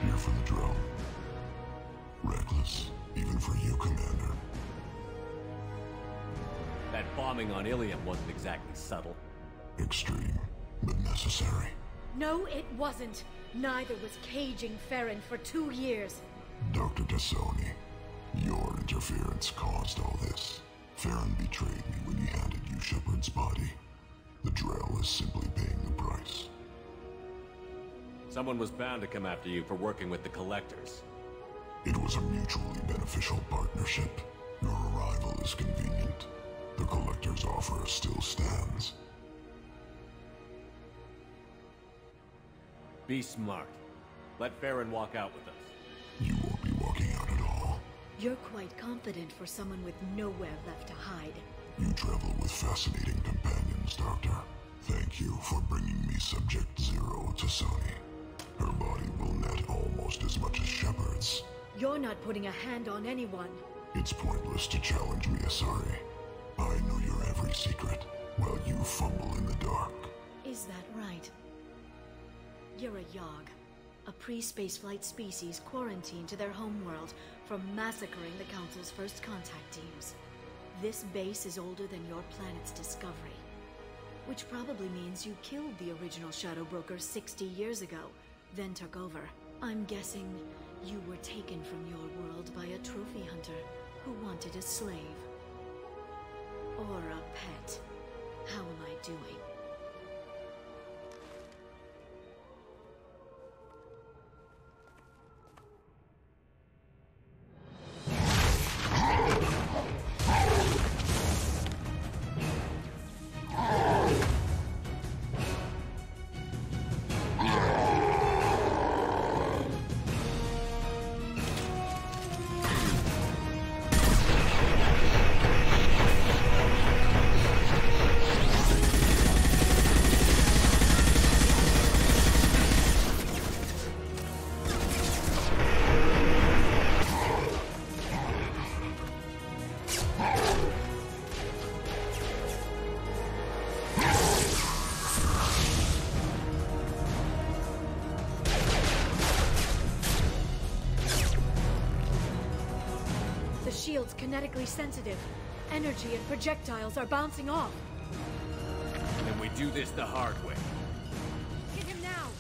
Here for the drill. Reckless, even for you, Commander. That bombing on Ilium wasn't exactly subtle. Extreme, but necessary. No, it wasn't. Neither was caging Farron for 2 years. Dr. Tassoni, your interference caused all this. Farron betrayed me when he handed you Shepard's body. The Drell is simply paying the price. Someone was bound to come after you for working with the Collectors. It was a mutually beneficial partnership. Your arrival is convenient. The Collector's offer still stands. Be smart. Let Farron walk out with us. You won't be walking out at all. You're quite confident for someone with nowhere left to hide. You travel with fascinating companions, Doctor. Thank you for bringing me Subject Zero to Sony. Her body will net almost as much as Shepard's. You're not putting a hand on anyone. It's pointless to challenge me, Asari. I know your every secret, while you fumble in the dark. Is that right? You're a Yogg, a pre-spaceflight species quarantined to their homeworld from massacring the Council's first contact teams. This base is older than your planet's discovery, which probably means you killed the original Shadow Broker 60 years ago, then took over. I'm guessing you were taken from your world by a trophy hunter who wanted a slave. Or a pet. How am I doing? Shield's kinetically sensitive. Energy and projectiles are bouncing off. Then we do this the hard way. Hit him now!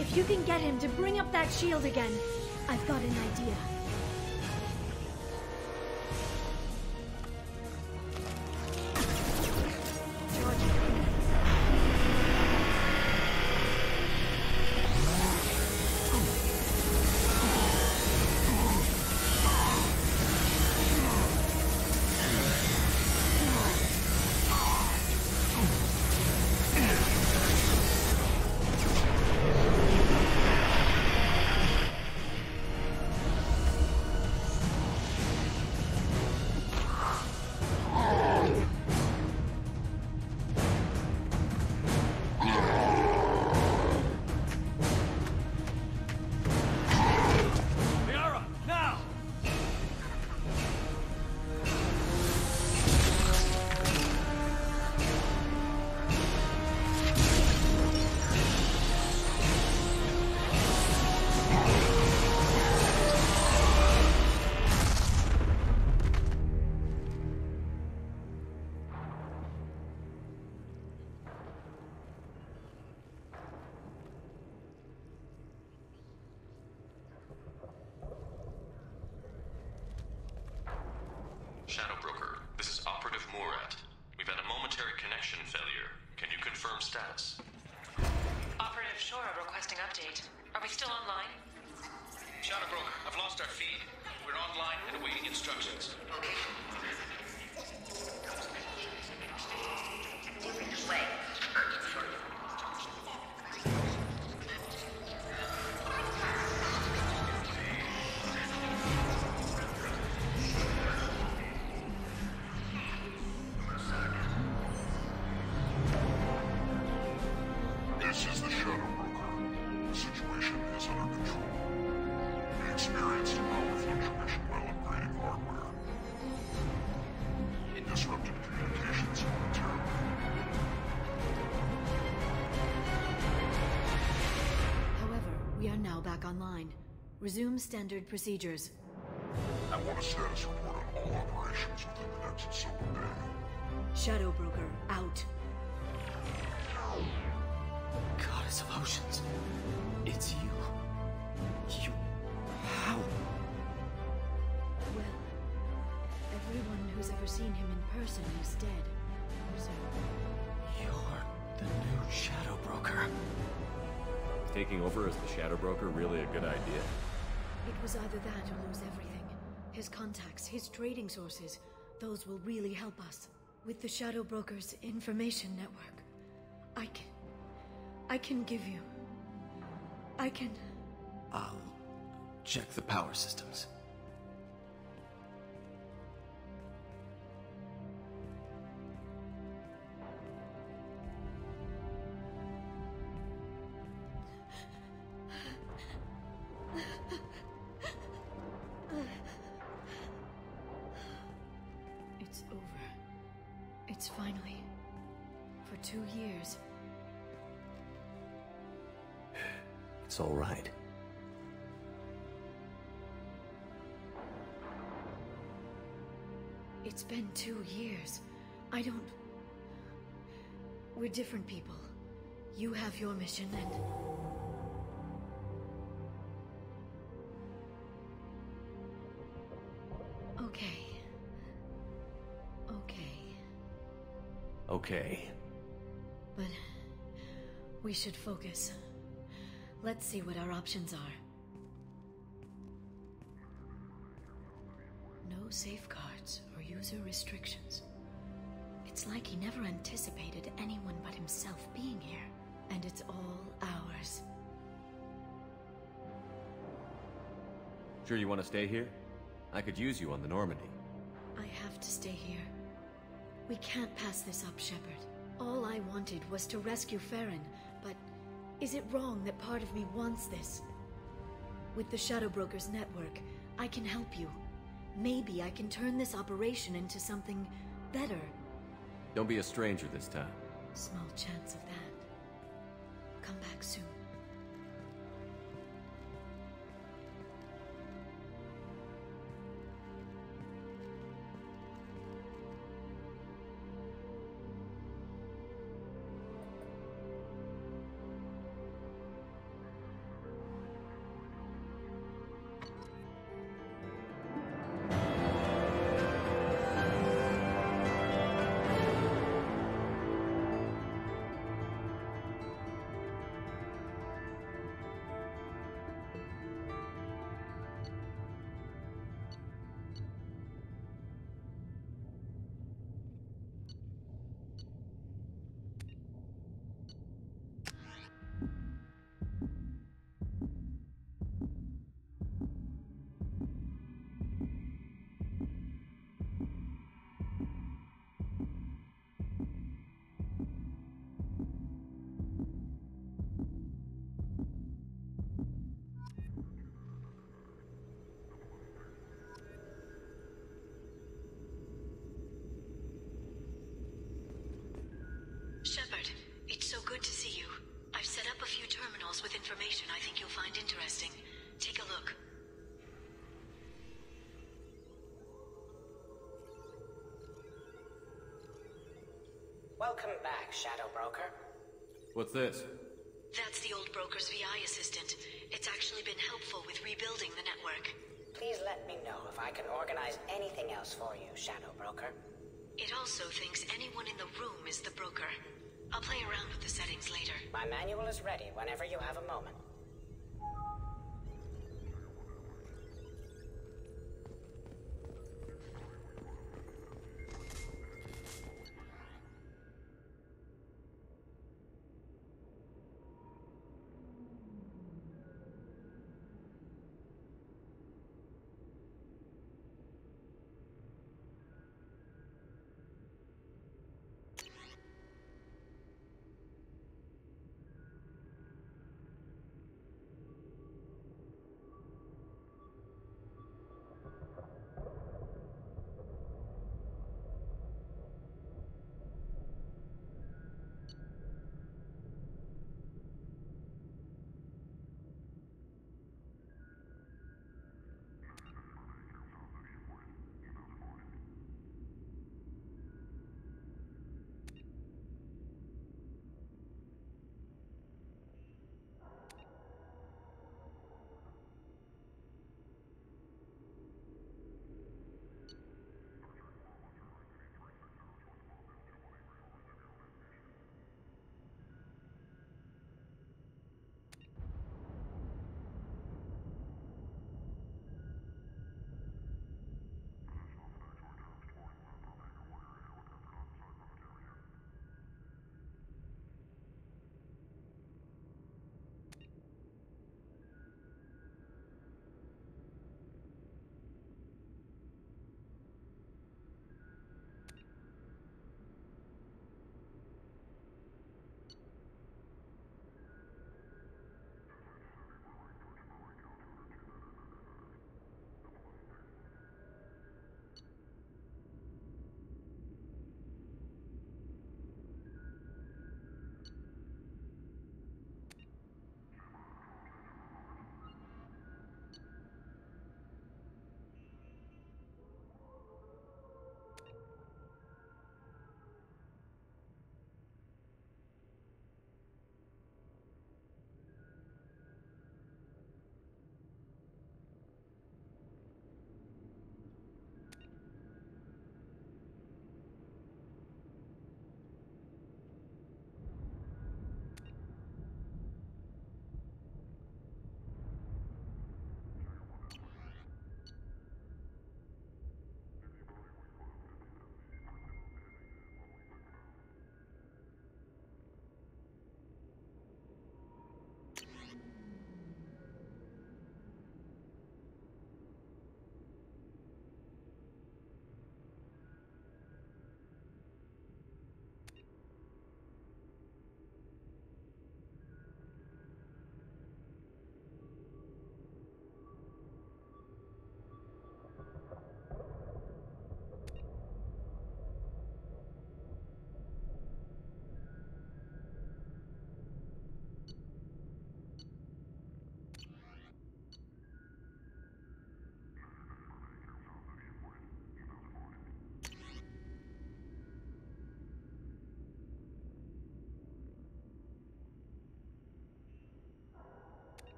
If you can get him to bring up that shield again, I've got an idea. Shadow Broker, this is Operative Murat. We've had a momentary connection failure. Can you confirm status? Operative Shora requests requesting update. Are we still online? Shadow Broker, I've lost our feed. We're online and awaiting instructions. Moving this way. This is the Shadow Broker. The situation is under control. We experienced a power fluctuation while upgrading hardware. It disrupted communications momentarily. However, we are now back online. Resume standard procedures. I want a status report on all operations within the next solar day. Shadow Broker, out. Goddess of Oceans. It's you. You... How? Well, everyone who's ever seen him in person is dead. So... You're the new Shadow Broker. Taking over as the Shadow Broker really a good idea? It was either that or lose everything. His contacts, his trading sources, those will really help us. With the Shadow Broker's information network, I can give you... I'll check the power systems. It's over. It's finally... For 2 years. It's all right. It's been 2 years. I don't... We're different people. You have your mission and... Okay. Okay. But... we should focus. Let's see what our options are. No safeguards or user restrictions. It's like he never anticipated anyone but himself being here. And it's all ours. Sure you want to stay here? I could use you on the Normandy. I have to stay here. We can't pass this up, Shepard. All I wanted was to rescue Farron, but is it wrong that part of me wants this? With the Shadow Broker's network, I can help you. Maybe I can turn this operation into something better. Don't be a stranger this time. Small chance of that. Come back soon. Shepard, it's so good to see you. I've set up a few terminals with information I think you'll find interesting. Take a look. Welcome back, Shadow Broker. What's this? That's the old broker's VI assistant. It's actually been helpful with rebuilding the network. Please let me know if I can organize anything else for you, Shadow Broker. It also thinks anyone in the room is the broker. I'll play around with the settings later. My manual is ready whenever you have a moment.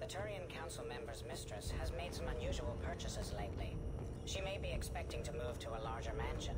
The Turian Council member's mistress has made some unusual purchases lately. She may be expecting to move to a larger mansion.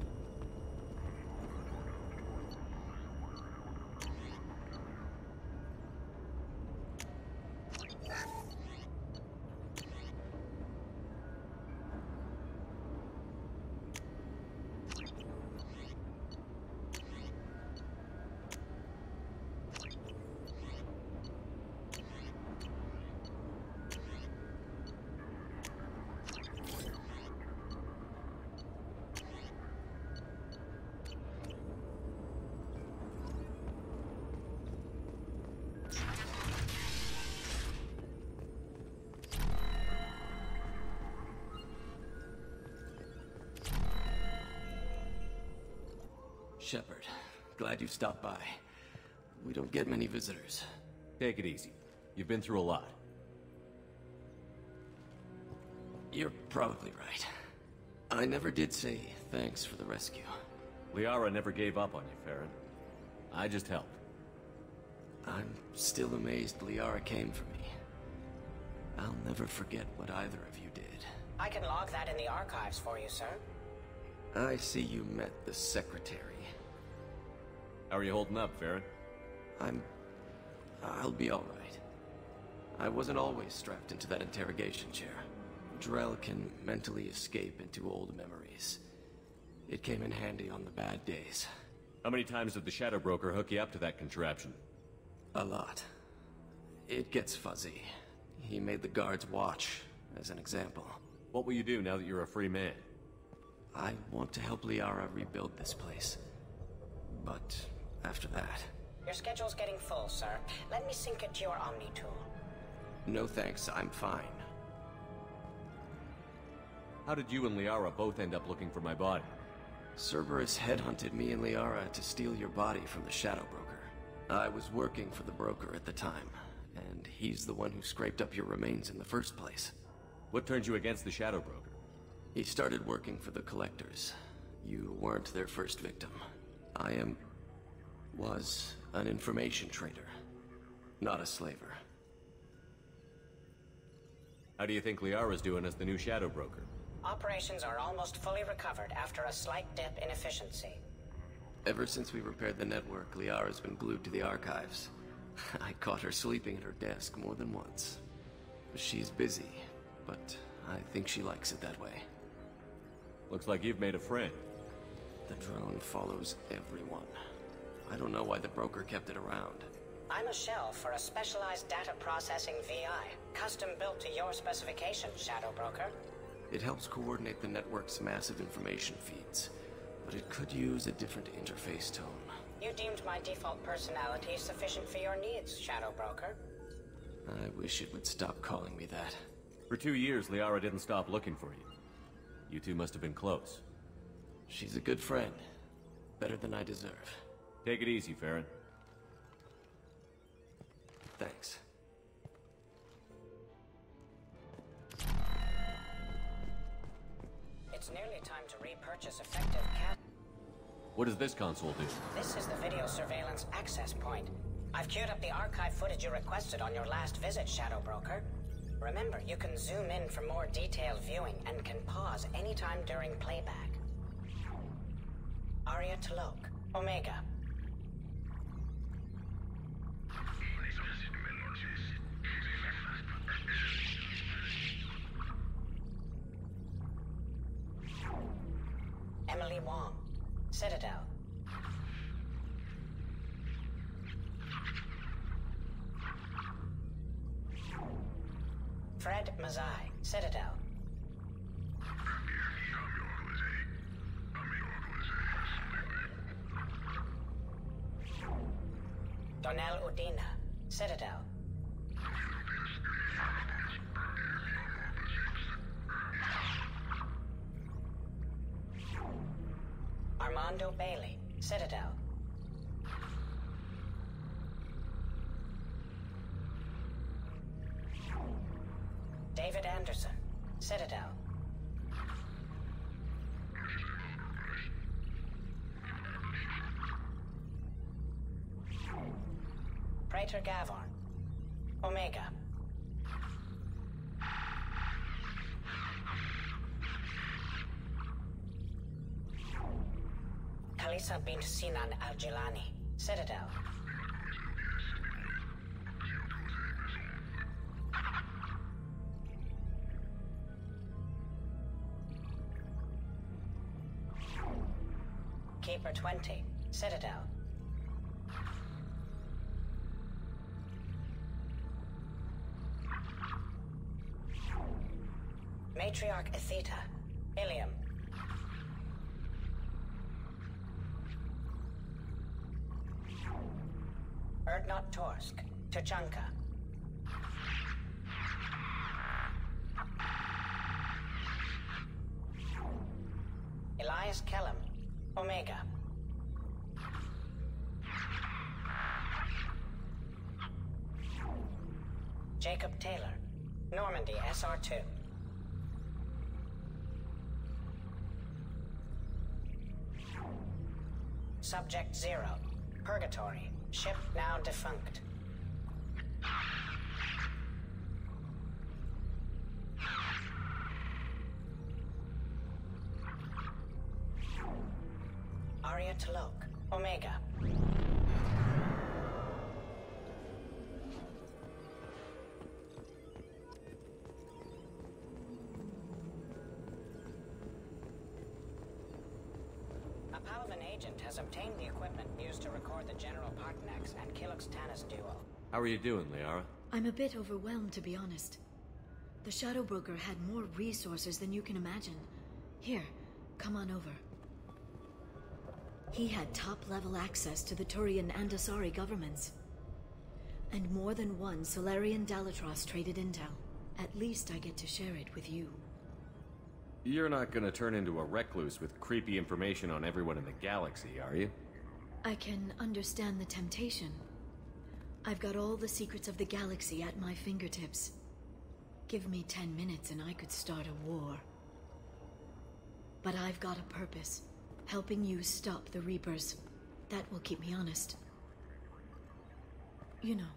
Shepard, glad you stopped by. We don't get many visitors. Take it easy. You've been through a lot. You're probably right. I never did say thanks for the rescue. Liara never gave up on you, Farron. I just helped. I'm still amazed Liara came for me. I'll never forget what either of you did. I can log that in the archives for you, sir. I see you met the secretary. How are you holding up, Farron? I'll be all right. I wasn't always strapped into that interrogation chair. Drell can mentally escape into old memories. It came in handy on the bad days. How many times did the Shadow Broker hook you up to that contraption? A lot. It gets fuzzy. He made the guards watch, as an example. What will you do now that you're a free man? I want to help Liara rebuild this place. But after that... Your schedule's getting full, sir. Let me sync it to your Omni tool. No thanks, I'm fine. How did you and Liara both end up looking for my body? Cerberus headhunted me and Liara to steal your body from the Shadow Broker. I was working for the broker at the time, and he's the one who scraped up your remains in the first place. What turned you against the Shadow Broker? He started working for the Collectors. You weren't their first victim. Was an information trader, not a slaver. How do you think Liara's doing as the new Shadow Broker? Operations are almost fully recovered after a slight dip in efficiency. Ever since we repaired the network, Liara's been glued to the archives. I caught her sleeping at her desk more than once. She's busy, but I think she likes it that way. Looks like you've made a friend. The drone follows everyone. I don't know why the broker kept it around. I'm a shell for a specialized data processing VI, custom built to your specifications, Shadow Broker. It helps coordinate the network's massive information feeds, but it could use a different interface tone. You deemed my default personality sufficient for your needs, Shadow Broker. I wish it would stop calling me that. For 2 years, Liara didn't stop looking for you. You two must have been close. She's a good friend. Better than I deserve. Take it easy, Farron. Thanks. It's nearly time to repurchase effective cat. What does this console do? This is the video surveillance access point. I've queued up the archive footage you requested on your last visit, Shadow Broker. Remember, you can zoom in for more detailed viewing and can pause anytime during playback. Aria Talok, Omega. Emily Wong, Citadel. Fred Mazai, Citadel. Donnell Udina, Citadel. Armando Bailey, Citadel. David Anderson, Citadel. Praetor Gavorn, Omega. Halisa bint Sinan al-Jilani, Citadel. Keeper 20, Citadel. Matriarch Atheta, Ilium. Erdnot Torsk, Tuchanka. Elias Kellum, Omega. Jacob Taylor, Normandy SR2. Subject 0, Purgatory, ship now defunct. Arya T'Loak, Omega. A Palavan agent has obtained the equipment used to record the General Partenax and Kilix Tanis duo. How are you doing, Liara? I'm a bit overwhelmed, to be honest. The Shadow Broker had more resources than you can imagine. Here, come on over. He had top-level access to the Turian and Asari governments. And more than one Solarian Dalatros traded intel. At least I get to share it with you. You're not gonna turn into a recluse with creepy information on everyone in the galaxy, are you? I can understand the temptation. I've got all the secrets of the galaxy at my fingertips. Give me 10 minutes and I could start a war. But I've got a purpose. Helping you stop the Reapers. That will keep me honest. You know,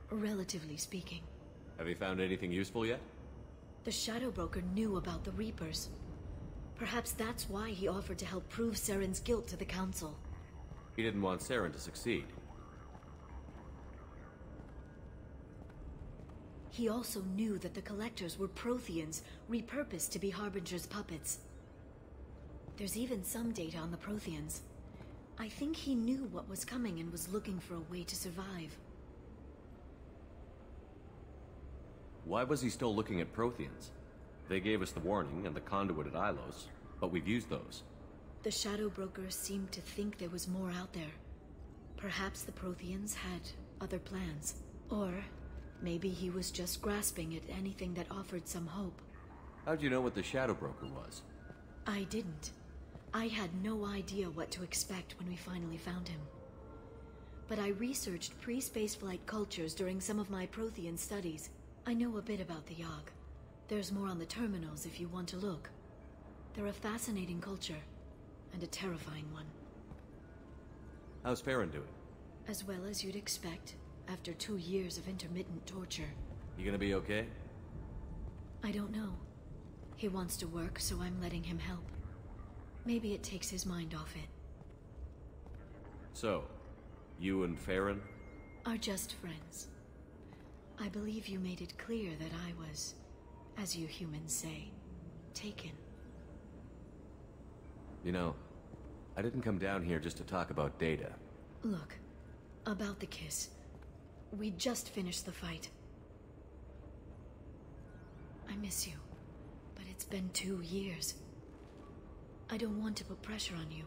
relatively speaking. Have you found anything useful yet? The Shadow Broker knew about the Reapers. Perhaps that's why he offered to help prove Saren's guilt to the Council. He didn't want Saren to succeed. He also knew that the Collectors were Protheans, repurposed to be Harbinger's puppets. There's even some data on the Protheans. I think he knew what was coming and was looking for a way to survive. Why was he still looking at Protheans? They gave us the warning and the conduit at Ilos, but we've used those. The Shadow Broker seemed to think there was more out there. Perhaps the Protheans had other plans. Or maybe he was just grasping at anything that offered some hope. How'd you know what the Shadow Broker was? I didn't. I had no idea what to expect when we finally found him. But I researched pre-spaceflight cultures during some of my Prothean studies. I know a bit about the Yogg. There's more on the terminals if you want to look. They're a fascinating culture, and a terrifying one. How's Farron doing? As well as you'd expect, after 2 years of intermittent torture. You gonna be okay? I don't know. He wants to work, so I'm letting him help. Maybe it takes his mind off it. So, you and Farron? Are just friends. I believe you made it clear that I was, as you humans say, taken. You know, I didn't come down here just to talk about Data. Look, about the kiss. We just finished the fight. I miss you, but it's been 2 years. I don't want to put pressure on you.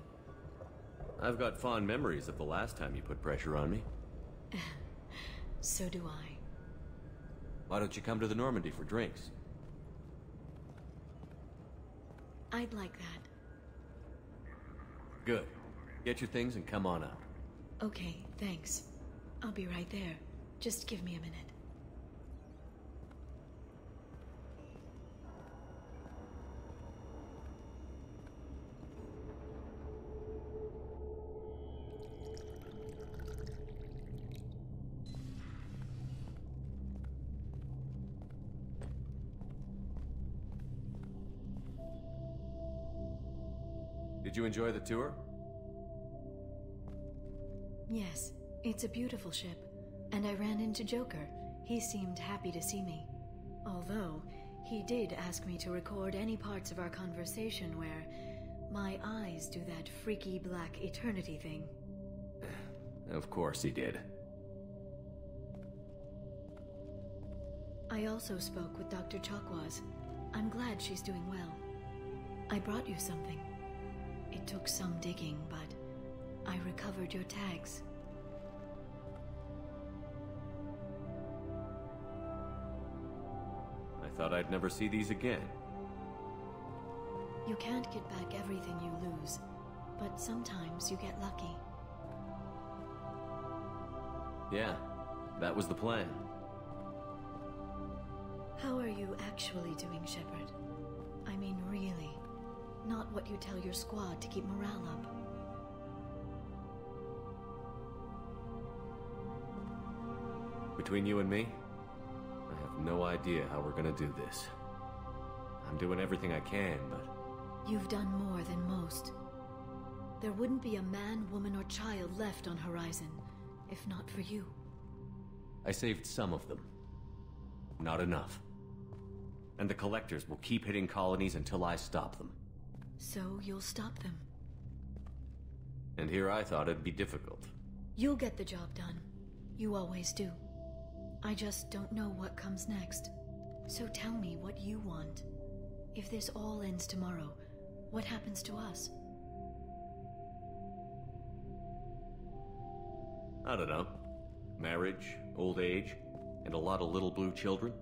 I've got fond memories of the last time you put pressure on me. So do I. Why don't you come to the Normandy for drinks? I'd like that. Good. Get your things and come on up. Okay, thanks. I'll be right there. Just give me a minute. Did you enjoy the tour? Yes, it's a beautiful ship. And I ran into Joker. He seemed happy to see me. Although, he did ask me to record any parts of our conversation where my eyes do that freaky black eternity thing. Of course he did. I also spoke with Dr. Chakwas. I'm glad she's doing well. I brought you something. It took some digging, but I recovered your tags. I thought I'd never see these again. You can't get back everything you lose, but sometimes you get lucky. Yeah, that was the plan. How are you actually doing, Shepard? I mean, really. Not what you tell your squad to keep morale up. Between you and me, I have no idea how we're gonna do this. I'm doing everything I can, but... You've done more than most. There wouldn't be a man, woman, or child left on Horizon, if not for you. I saved some of them. Not enough. And the Collectors will keep hitting colonies until I stop them. So you'll stop them. And here I thought it'd be difficult. You'll get the job done. You always do. I just don't know what comes next. So tell me what you want. If this all ends tomorrow, what happens to us? I don't know. Marriage, old age, and a lot of little blue children?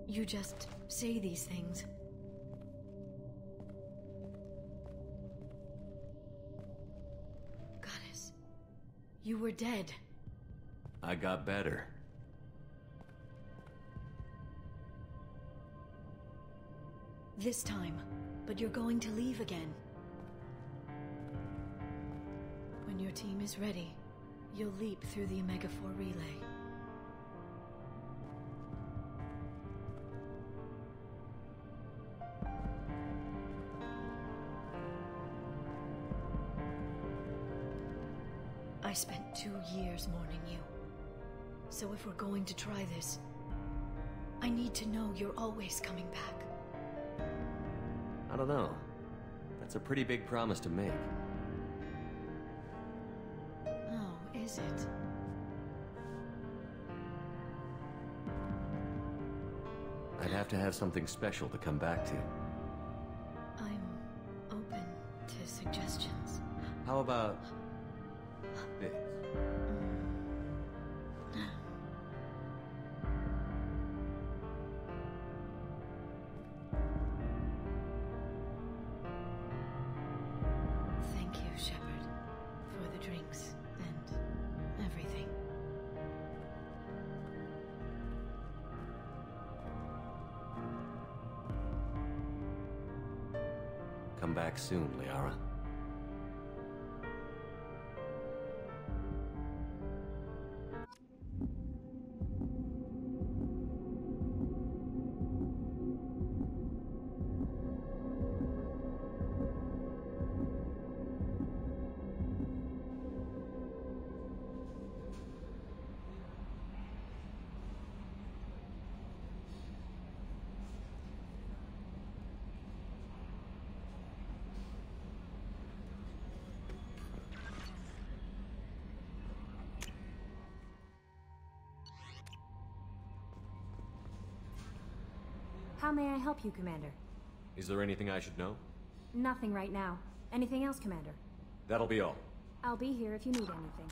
You just say these things. Goddess, you were dead. I got better. This time, but you're going to leave again. When your team is ready, you'll leap through the Omega-4 relay. I spent 2 years mourning you. So if we're going to try this, I need to know you're always coming back. I don't know. That's a pretty big promise to make. Oh, is it? I'd have to have something special to come back to. I'm open to suggestions. How about this? Thank you, Shepard, for the drinks and everything. Come back soon, Liara. How may I help you, Commander? Is there anything I should know? Nothing right now. Anything else, Commander? That'll be all. I'll be here if you need anything.